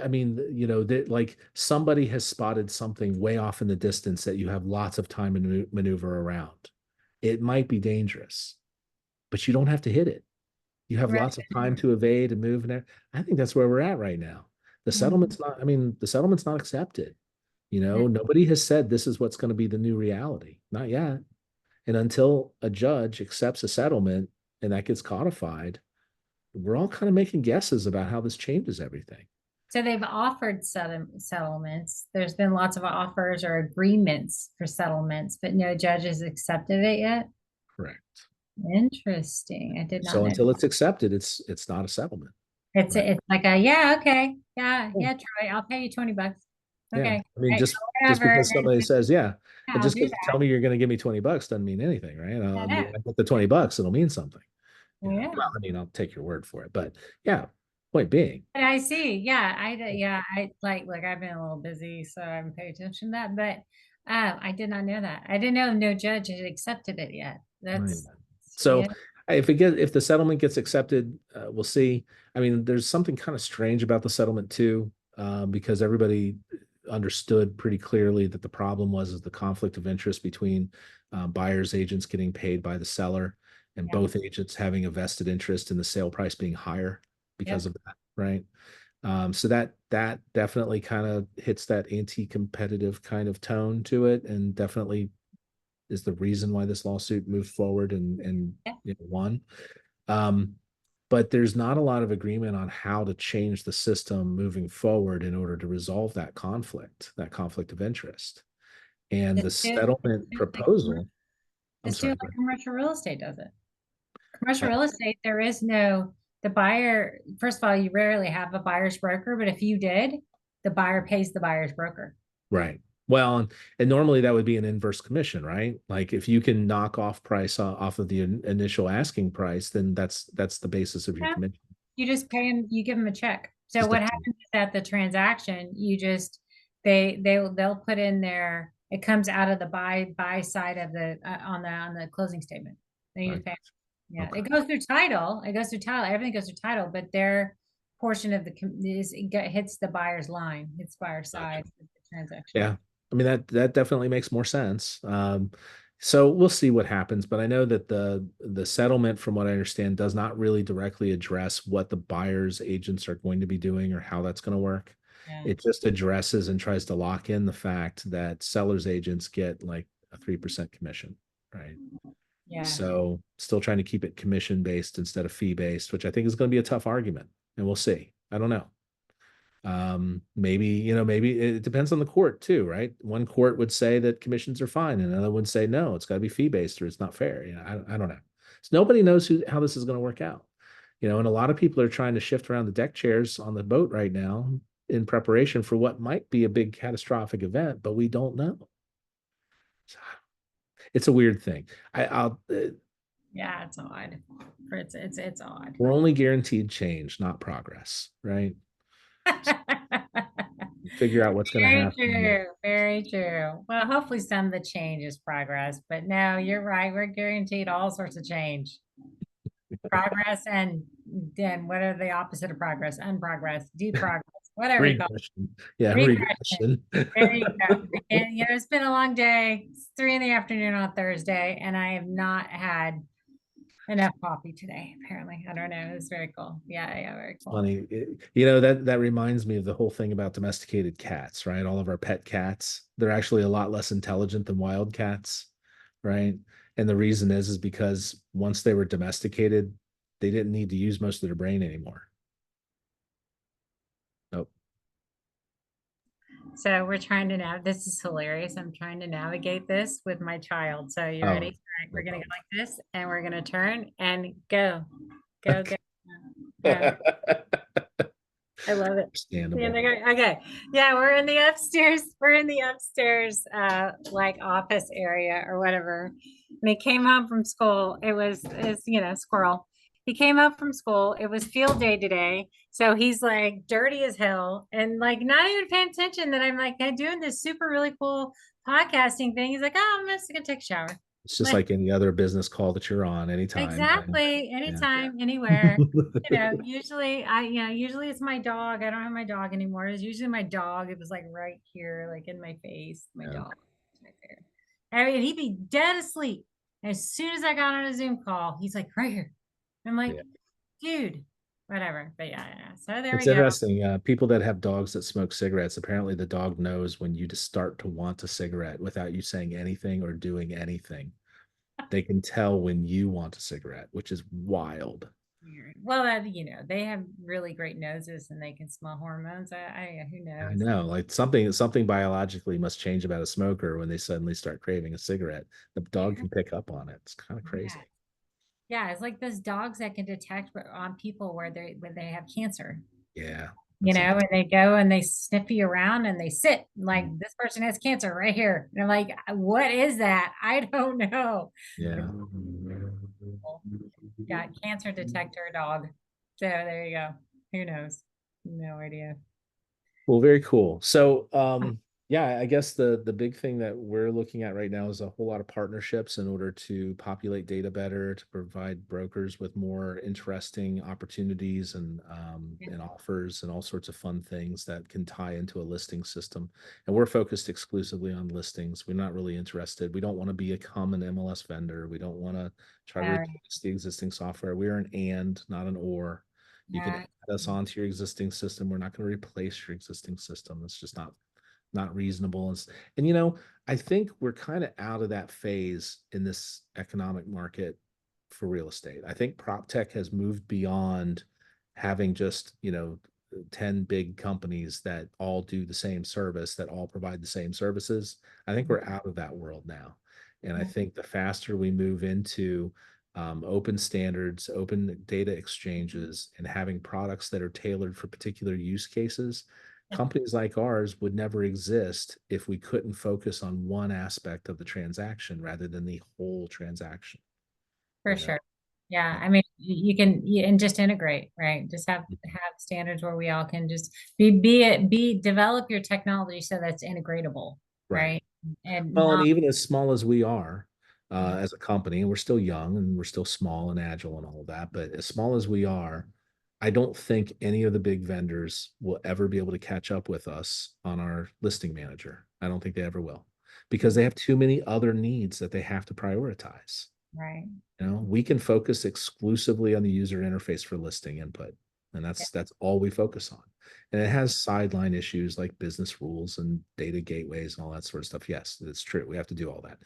I mean, that like somebody has spotted something way off in the distance that you have lots of time to maneuver around. It might be dangerous, but you don't have to hit it. You have Right. lots of time to evade and move. And I think that's where we're at right now. Mhm. The settlement's not accepted. Yeah. Nobody has said this is what's going to be the new reality. Not yet. And until a judge accepts a settlement and that gets codified, we're all kind of making guesses about how this changes everything. So they've offered settlements. There's been lots of offers or agreements for settlements, but no judges accepted it yet. Correct. Interesting. I did not So know. until it's accepted, it's not a settlement. Right. It's like a yeah, okay. Yeah, Yeah. yeah, Troy, I'll pay you 20 bucks. Yeah. Okay. I mean, Right, just whatever. because somebody says, yeah, Yeah, but I'll just do because you that. tell me you're going to give me 20 bucks doesn't mean anything, right? I I mean, know. I get the 20 bucks, it'll mean something. Yeah. Well, I mean, I'll take your word for it, but yeah, point being, But I see. Yeah, yeah, I like I've been a little busy, so I haven't paid attention to that. But I did not know that. I didn't know no judge had accepted it yet. right. That's So yeah, if the settlement gets accepted, we'll see. I mean, there's something kind of strange about the settlement too, because everybody understood pretty clearly that the problem was the conflict of interest between buyers agents getting paid by the seller and yeah, both agents having a vested interest in the sale price being higher because yep. of that, right? So that definitely kind of hits that anti-competitive kind of tone to it, and definitely is the reason why this lawsuit moved forward and Yeah. won. Um, but there's not a lot of agreement on how to change the system moving forward in order to resolve that conflict of interest. And the settlement proposal, I'm Just do it sorry, like commercial real estate does it. Commercial I- real estate, there is no, the buyer, first of all, you rarely have a buyer's broker, but if you did, the buyer pays the buyer's broker. right. Well, and normally that would be an inverse commission, right? Like if you can knock off price off of the initial asking price, then that's the basis of your Yeah. commission. You just pay them, you give them a check. So Just a what fee. happens is at the transaction, you just, they'll put in their, it comes out of the buy side of the, on the closing statement. Then you Right. just pay. Yeah, Okay. it goes through title. It goes through title. Everything goes through title, but their portion of the hits the buyer's line, hits buyer's side Gotcha. of the transaction. Yeah. I mean that definitely makes more sense. So we'll see what happens, but I know that the settlement, from what I understand, does not really directly address what the buyer's agents are going to be doing or how that's going to work. Yeah, It just addresses and tries to lock in the fact that sellers agents get like a 3% commission, right? yeah. So still trying to keep it commission based instead of fee based, which I think is going to be a tough argument. And we'll see. I don't know. Maybe, maybe it depends on the court too, right? One court would say that commissions are fine, and another would say no, it's got to be fee based or it's not fair. I don't know. So nobody knows how this is going to work out. And a lot of people are trying to shift around the deck chairs on the boat right now in preparation for what might be a big catastrophic event, but we don't know. So, it's a weird thing. I'll Yeah, it's odd. It's odd. We're only guaranteed change, not progress, right? Figure out what's going to Very happen. true. Very true. Well, hopefully some of the change is progress, but no, you're right. We're guaranteed all sorts of change. Progress and then what are the opposite of progress? Unprogress, deprogress, whatever you call Regression. Yeah, it. Regression. regression. There you go. And it's been a long day. It's 3 in the afternoon on Thursday, and I have not had enough coffee today, apparently. I don't know. It's very cool. Yeah, yeah, very cool. Funny. That reminds me of the whole thing about domesticated cats, right? All of our pet cats, they're actually a lot less intelligent than wild cats, right? And the reason is because once they were domesticated, they didn't need to use most of their brain anymore. Nope. So we're trying to now, this is hilarious. I'm trying to navigate this with my child. So you ready? Oh, All right, we're no gonna go problem. like this and we're gonna turn and go, go, go, go. I love it. Yeah, Understandable. okay. Yeah, we're in the upstairs. We're in the upstairs like office area or whatever. And he came home from school. It's squirrel. He came up from school. It was field day today. So he's like dirty as hell and like not even paying attention that I'm doing this super really cool podcasting thing. He's like, oh, I'm just gonna take a shower. It's just Like, like any other business call that you're on anytime. exactly. Yeah. Anytime, anywhere. Usually it's my dog. I don't have my dog anymore. It's usually my dog. It was like right here, like in my face. My Yeah. dog was right there. I mean, he'd be dead asleep. As soon as I got on a Zoom call, he's like, right here. I'm like, Yeah. dude, whatever. But yeah, yeah. So there It's we go. interesting. People that have dogs that smoke cigarettes, apparently the dog knows when you just start to want a cigarette without you saying anything or doing anything. They can tell when you want a cigarette, which is wild. Weird. Well, they have really great noses and they can smell hormones. Who I knows? know, like something biologically must change about a smoker when they suddenly start craving a cigarette. The dog Yeah, can pick up on it. It's kind of yeah. crazy. Yeah, it's like those dogs that can detect on people where they have cancer. Yeah, You that's know, interesting. and they go and they sniff you around and they sit like Mm. this person has cancer right here. And I'm like, what is that? I don't know. But Yeah. cool. Got cancer detector dog. So there you go. Who knows? No idea. Well, very cool. So, yeah, I guess the big thing that we're looking at right now is a whole lot of partnerships in order to populate data better, to provide brokers with more interesting opportunities Yeah, and offers and all sorts of fun things that can tie into a listing system. And we're focused exclusively on listings. We're not really interested. We don't want to be a common MLS vendor. We don't want to try to all right. replace the existing software. We're an and, not an or. You can Yeah. add us onto your existing system. We're not going to replace your existing system. It's just not reasonable. And I think we're kind of out of that phase in this economic market for real estate. I think prop tech has moved beyond having just, 10 big companies that all do the same service, that all provide the same services. I think we're out of that world now. And I think the faster we move into open standards, open data exchanges, and having products that are tailored for particular use cases, companies like ours would never exist if we couldn't focus on one aspect of the transaction rather than the whole transaction, For you know? sure. Yeah. I mean, and just integrate, right? Just have standards where we all can just develop your technology so that's integratable, Right. right? And Well, and not, even as small as we are, as a company, and we're still young and we're still small and agile and all of that, but as small as we are, I don't think any of the big vendors will ever be able to catch up with us on our listing manager. I don't think they ever will because they have too many other needs that they have to prioritize. right. We can focus exclusively on the user interface for listing input, and Yeah. that's all we focus on. And it has sideline issues like business rules and data gateways and all that sort of stuff. Yes, it's true. We have to do all that,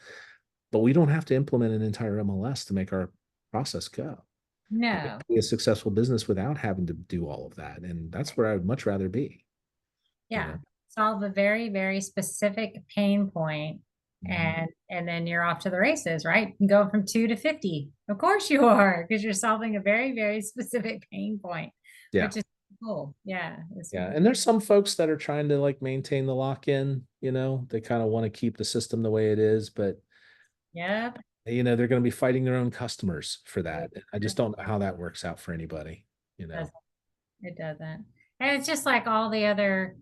but we don't have to implement an entire MLS to make our process go. And we No. can be a successful business without having to do all of that. And that's where I would much rather be, you Yeah. know. Solve a very, very specific pain point, Mhm. and then you're off to the races, right? You can go from 2 to 50. Of course you are, because you're solving a very, very specific pain point, Yeah. which is cool. Yeah. It's Yeah. super. And there's some folks that are trying to like maintain the lock-in, they kind of want to keep the system the way it is, but Yep. they're going to be fighting their own customers for It that. I just don't know how that works out for anybody, doesn't. It doesn't. And it's just like all the other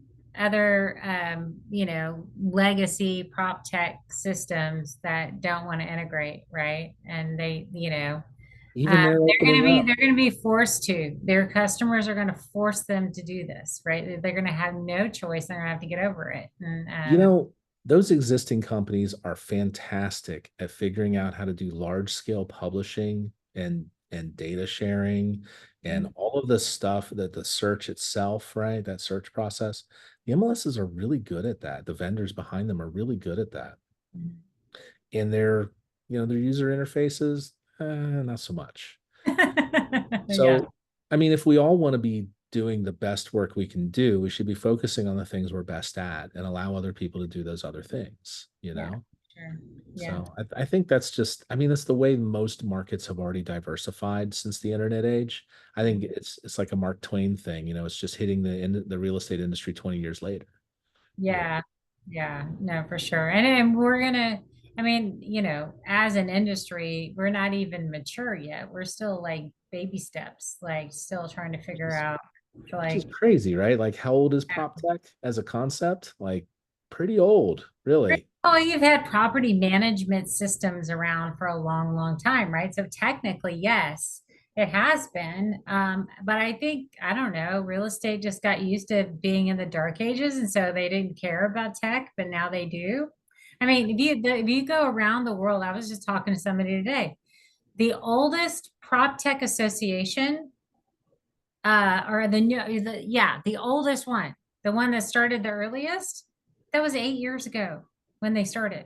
legacy prop tech systems that don't want to integrate, right? And Even they're opening up. they're gonna be forced to. Their customers are gonna force them to do this, right? They're gonna have no choice. They're gonna have to get over it. And You know, those existing companies are fantastic at figuring out how to do large scale publishing and data sharing and all of the stuff that the search itself, right? That search process. The MLSs are really good at that. The vendors behind them are really good at that. And their user interfaces, not so much. yeah, So, I mean, if we all want to be doing the best work we can do, we should be focusing on the things we're best at and allow other people to do those other things, you yeah, know? sure. Yeah. So I think that's just, I mean, that's the way most markets have already diversified since the internet age. I think it's like a Mark Twain thing, it's just hitting the real estate industry 20 years later. Yeah. Yeah, yeah, no, for sure. And we're gonna, I mean, as an industry, we're not even mature yet. We're still like baby steps, like still trying to Which figure is, out which is like crazy, right? Like how old is prop tech as a concept? Like pretty old, really. oh, you've had property management systems around for a long, long time, right? So technically, yes, it has been. But I think, I don't know, real estate just got used to being in the dark ages, and so they didn't care about tech, but now they do. I mean, if you go around the world, I was just talking to somebody today. The oldest prop tech association, or the oldest one, the one that started the earliest, that was 8 years ago when they started.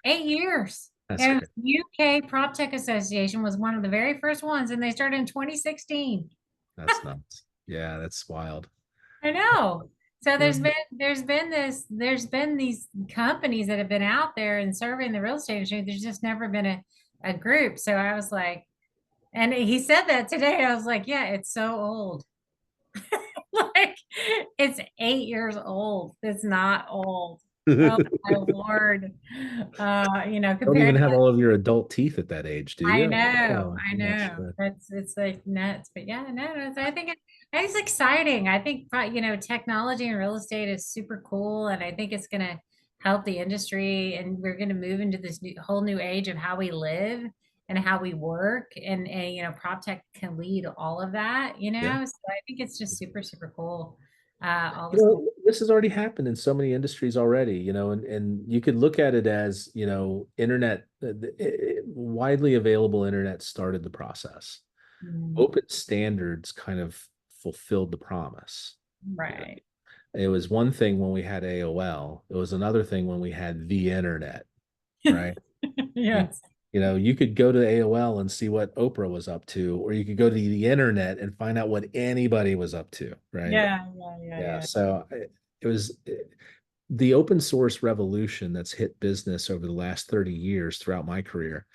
8 years. That's And great. UK Prop Tech Association was one of the very first ones, and they started in 2016. That's nuts. Yeah, that's wild. I know. So Mm. there's been these companies that have been out there and serving the real estate industry. There's just never been a group. So I was like, and he said that today. I was like, yeah, it's so old. Like it's 8 years old. It's not old. Oh my Lord. Don't even Compared have all of your adult teeth at that age, do I you? know, Oh, I I'm not know. sure. It's like nuts, but yeah, no. So I think it's exciting. I think technology and real estate is super cool, and I think it's gonna help the industry, and we're gonna move into this whole new age of how we live and how we work, and prop tech can lead all of that. Yeah. So I think it's just super super cool. All You this. know, this has already happened in so many industries already, and you could look at it as, internet, widely available internet started the process. Mm, Open standards kind of fulfilled the promise. You know, right. it was one thing when we had AOL. It was another thing when we had the internet, right? You, Yes. you could go to AOL and see what Oprah was up to, or you could go to the internet and find out what anybody was up to, right? Yeah, yeah, yeah, Yeah. yeah. So it was the open source revolution that's hit business over the last 30 years throughout my career.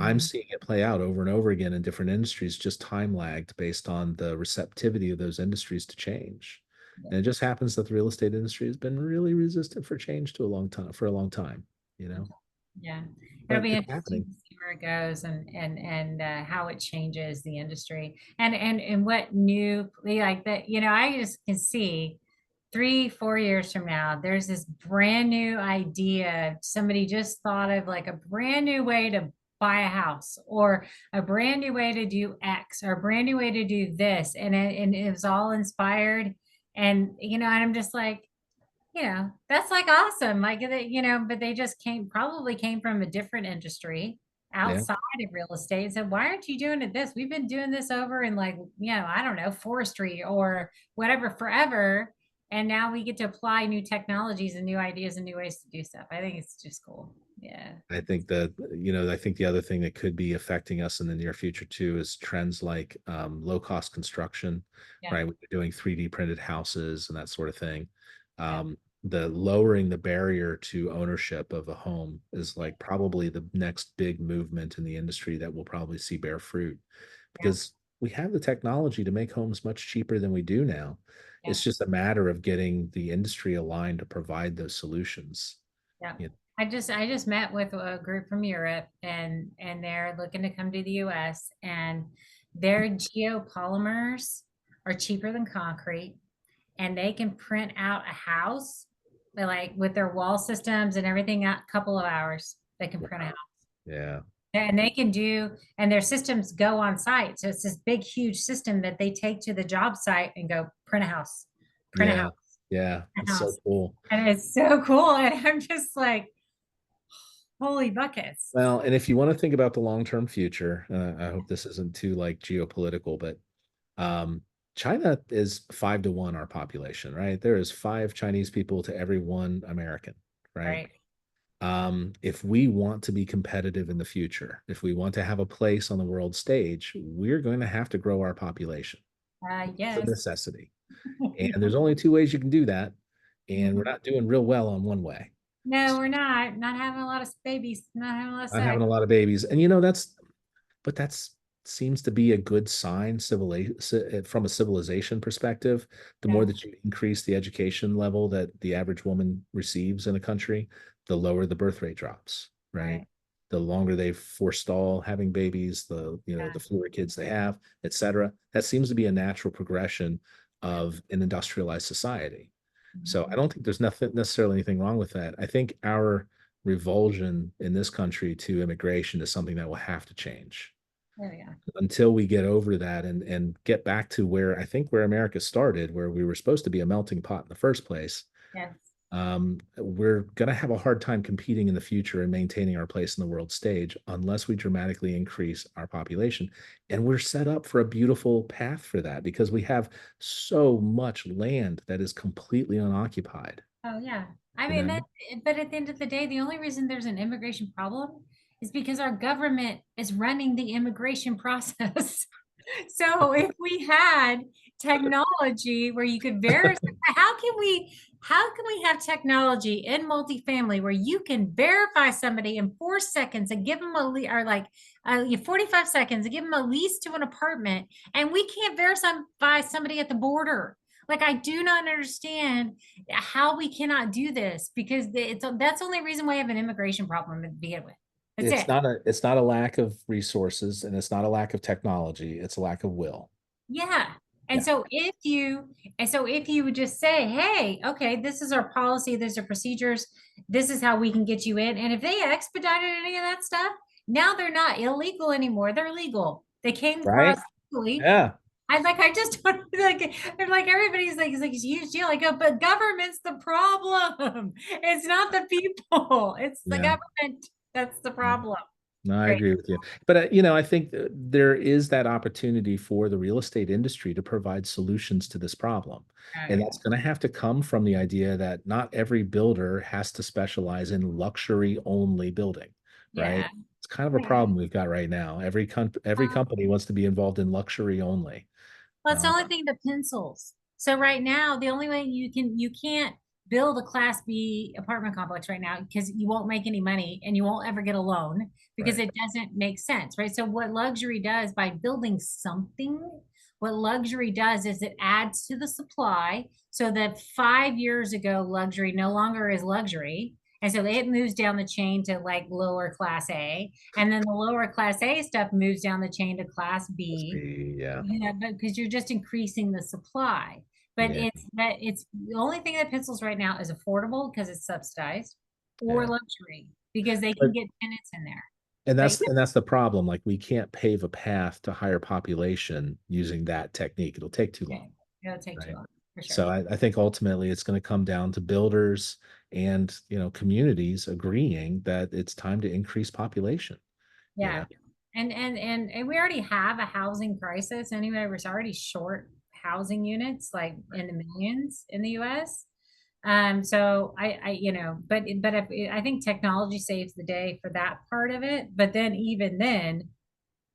I'm Mhm. seeing it play out over and over again in different industries, just time lagged based on the receptivity of those industries to change. Yeah. And it just happens that the real estate industry has been really resistant for change to a long time, for a long time, you know, Yeah. It'll but be it's interesting happening. to see where it goes and how it changes the industry and what new like that, I just can see 3, 4 years from now, there's this brand new idea. Somebody just thought of like a brand new way to buy a house or a brand new way to do X or a brand new way to do this. And it was all inspired. And I'm just like, that's like awesome. Like but they just probably came from a different industry Yeah. outside of real estate and said, why aren't you doing it this? We've been doing this over in like, I don't know, forestry or whatever forever. And now we get to apply new technologies and new ideas and new ways to do stuff. I think it's just cool. Yeah. I think the other thing that could be affecting us in the near future too is trends like low cost construction, Yeah. right? We're doing 3D printed houses and that sort of thing. Yeah. The lowering the barrier to ownership of a home is like probably the next big movement in the industry that we'll probably see bear fruit Yeah. because we have the technology to make homes much cheaper than we do now. Yeah. It's just a matter of getting the industry aligned to provide those solutions. Yeah. You I just met with a group from Europe and they're looking to come to the US and their geopolymers are cheaper than concrete and they can print out a house like with their wall systems and everything a couple of hours. They can print out. Wow. Yeah. And they can do and their systems go on site. So it's this big huge system that they take to the job site and go print a house, print a house, Yeah. Yeah. print a It's so house. cool. And it's so cool. And I'm just like, holy buckets. Well, and if you want to think about the long-term future, I hope this isn't too like geopolitical, but um, China is 5 to 1 our population, right? There is 5 Chinese people to every one American, right? Right. If we want to be competitive in the future, if we want to have a place on the world stage, we're going to have to grow our population. It's a Yes. necessity. And there's only 2 ways you can do that. And we're Mhm. not doing real well on one way. No, we're not having a lot of babies, not having a lot of Not having sex. a lot of babies. And but that's seems to be a good sign from a civilization perspective. The more Yeah. that you increase the education level that the average woman receives in a country, the lower the birth rate drops, right? Right. The longer they forestall having babies, Yeah. the fewer kids they have, et cetera. That seems to be a natural progression Yeah. of an industrialized society. So I Mhm. don't think there's nothing necessarily anything wrong with that. I think our revulsion in this country to immigration is something that will have to change There we go. until we get over that and get back to where I think where America started, where we were supposed to be a melting pot in the first place. Yes. We're going to have a hard time competing in the future and maintaining our place in the world stage unless we dramatically increase our population. And we're set up for a beautiful path for that because we have so much land that is completely unoccupied, Oh, yeah. I you mean, know? but at the end of the day, the only reason there's an immigration problem is because our government is running the immigration process. So if we had technology where you could verify, how can we have technology in multifamily where you can verify somebody in 4 seconds and give them or like 45 seconds and give them a lease to an apartment, and we can't verify somebody at the border? Like I do not understand how we cannot do this because that's the only reason why I have an immigration problem to begin with. That's it. It's not a lack of resources and it's not a lack of technology, it's a lack of will. Yeah. And Yeah. so if you would just say, hey, okay, this is our policy, these are procedures, this is how we can get you in. And if they expedited any of that stuff, now they're not illegal anymore. They're legal. They came across Right? legally. Yeah. I just don't like they're like everybody's like it's like it's huge deal. I go, but government's the problem. It's not the people, it's the Yeah. government. That's the Yeah. problem. No, I Great. agree with you. But I think there is that opportunity for the real estate industry to provide solutions to this problem. Oh And yeah. that's going to have to come from the idea that not every builder has to specialize in luxury only building, right? Yeah. It's kind of a Yeah. problem we've got right now. Every company wants to be involved in luxury only. Well, it's the Um, only thing that pencils. So right now, the only way you can't build a Class B apartment complex right now because you won't make any money and you won't ever get a loan because right. it doesn't make sense, right? So what luxury does by building something, what luxury does is it adds to the supply so that 5 years ago, luxury no longer is luxury. And so it moves down the chain to like lower class A. And then the lower class A stuff moves down the chain to class Must B, be, yeah. yeah, but because you're just increasing the supply. But Yeah. it's the only thing that pencils right now is affordable because it's subsidized, or Yeah. luxury because they can But get tenants in there. and But that's the problem. Like we can't pave a path to higher population using that technique. It'll take too yeah, long, it'll take too right? long for sure. So I think ultimately it's going to come down to builders and communities agreeing that it's time to increase population. You Yeah. know, And we already have a housing crisis anyway. We're already short housing units like in the millions in the US. So but if, I think technology saves the day for that part of it. But then even then,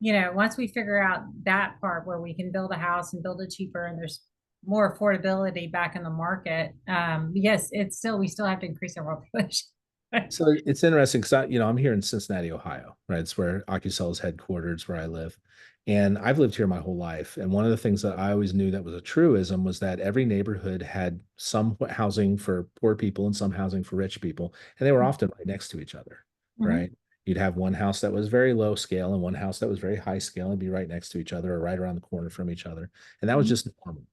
once we figure out that part where we can build a house and build it cheaper and there's more affordability back in the market, yes, we still have to increase our population. so it's interesting because I'm here in Cincinnati, Ohio, right? It's where Ocusell is headquartered, it's where I live. And I've lived here my whole life. And one of the things that I always knew that was a truism was that every neighborhood had some housing for poor people and some housing for rich people. And they were often right next to each other, Mhm, right? You'd have one house that was very low scale and one house that was very high scale and be right next to each other or right around the corner from each other. And that was mhm, just normal.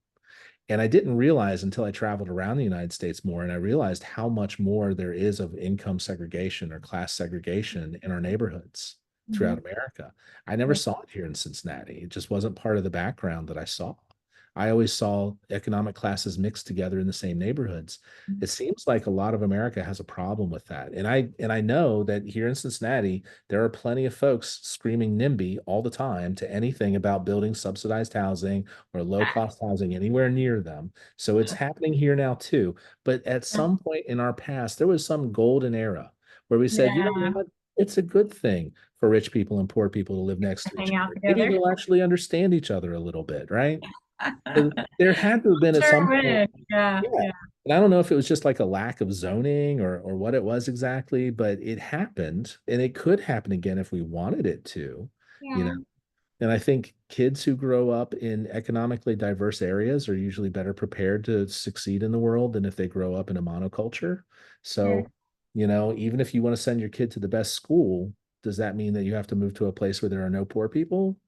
And I didn't realize until I traveled around the United States more and I realized how much more there is of income segregation or class segregation in our neighborhoods throughout mhm. America. I never Yeah, saw it here in Cincinnati. It just wasn't part of the background that I saw. I always saw economic classes mixed together in the same neighborhoods. It seems like a lot of America has a problem with that. And I know that here in Cincinnati, there are plenty of folks screaming NIMBY all the time to anything about building subsidized housing or low cost housing anywhere near them. So it's happening here now too. But at some point in our past, there was some golden era where we said, you know yeah, what? It's a good thing for rich people and poor people to live next to each hang out other. Maybe together. they'll actually understand each other a little bit, right? So there had to have been at Sure some point, would. Yeah, yeah. yeah, And I don't know if it was just like a lack of zoning or what it was exactly, but it happened and it could happen again if we wanted it to, you know. yeah, And I think kids who grow up in economically diverse areas are usually better prepared to succeed in the world than if they grow up in a monoculture. sure. So, even if you want to send your kid to the best school, does that mean that you have to move to a place where there are no poor people?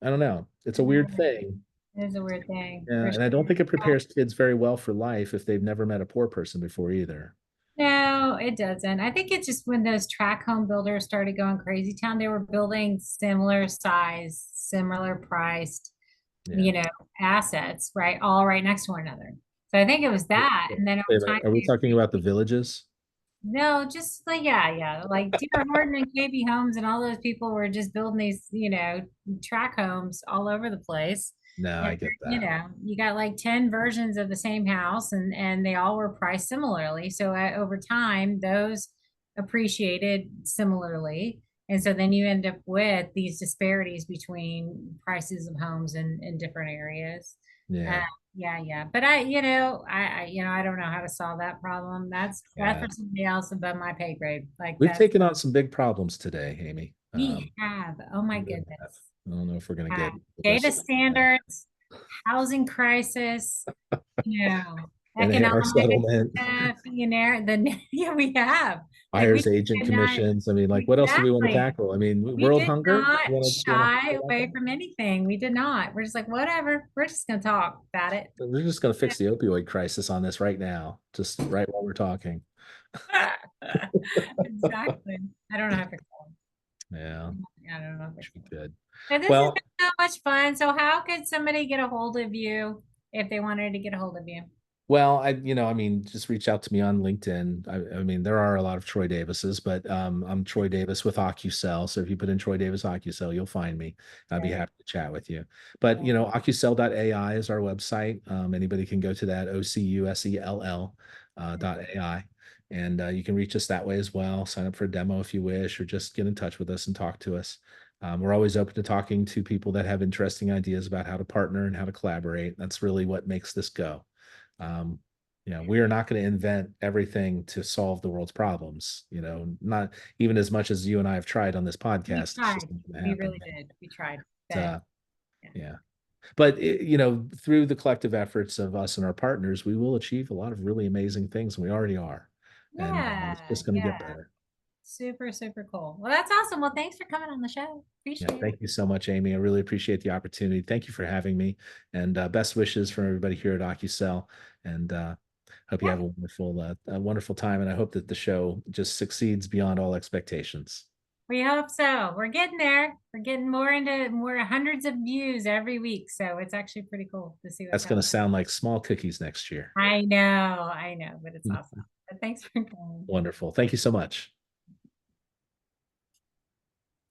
I don't know. It's a weird Yeah, thing. it is a weird thing Yeah, for and I don't think it sure. prepares kids very well for life if they've never met a poor person before either. No, it doesn't. I think it's just when those track home builders started going crazy town, they were building similar size, similar priced, Yeah. you know, assets, right? All right next to one another. So I think it was Wait that. And then a over minute. time, Are we talking about the villages? no, just like, yeah. Like D.R. Horton and KB Homes and all those people were just building these, track homes all over the place. No, And I get that. you got like 10 versions of the same house and they all were priced similarly. So over time, those appreciated similarly. And so then you end up with these disparities between prices of homes in different areas. Uh, Yeah. yeah. But I don't know how to solve that problem. That's Yeah. for somebody else above my pay grade. Like We've that's taken on some big problems today, Amy. we have. Oh my We really have. goodness. I don't know if we're going to Uh, get the rest Data of it today. standards, housing crisis, NAR economic settlement, stuff, yeah, we have. Like we buyer's agent cannot commissions. I mean, like, what else do we want to exactly. tackle? I mean, We world did hunger. not You want to shy talk about away that? from anything. We did not. We're just like, whatever. We're just gonna talk about it. We're just going to fix the opioid crisis on this right now, just right while we're talking. Exactly. I don't know how to call Yeah, them. I don't know. should be good. But this has Well, been so much fun. So how could somebody get a hold of you if they wanted to get a hold of you? Well, I mean, just reach out to me on LinkedIn. I mean, there are a lot of Troy Davises, but I'm Troy Davis with Ocusell. So if you put in Troy Davis Ocusell, you'll find me. I'd be Right. happy to chat with you. But, Ocusell.ai is our website. Anybody can go to that, Ocusell .ai. And you can reach us that way as well. Sign up for a demo if you wish, or just get in touch with us and talk to us. We're always open to talking to people that have interesting ideas about how to partner and how to collaborate. That's really what makes this go. Um, we are not going to invent everything to solve the world's problems. Not even as much as you and I have tried on this We podcast. It's just tried. not going to We happen. really did. We tried. But, But yeah. yeah. But through the collective efforts of us and our partners, we will achieve a lot of really amazing things, and we already are. And it's Yeah. just going to get Yeah. better. Super, super cool. Well, that's awesome. Well, thanks for coming on the show. Yeah, Appreciate it. thank you so much, Amy. I really appreciate the opportunity. Thank you for having me, and best wishes from everybody here at OcuCell. And hope you Yeah. have a wonderful time. And I hope that the show just succeeds beyond all expectations. We hope so. We're getting there. We're getting more into more hundreds of views every week. So it's actually pretty cool to see what's That's going to happening. sound like small cookies next year. I know, but it's awesome. But thanks for coming. Wonderful. Thank you so much.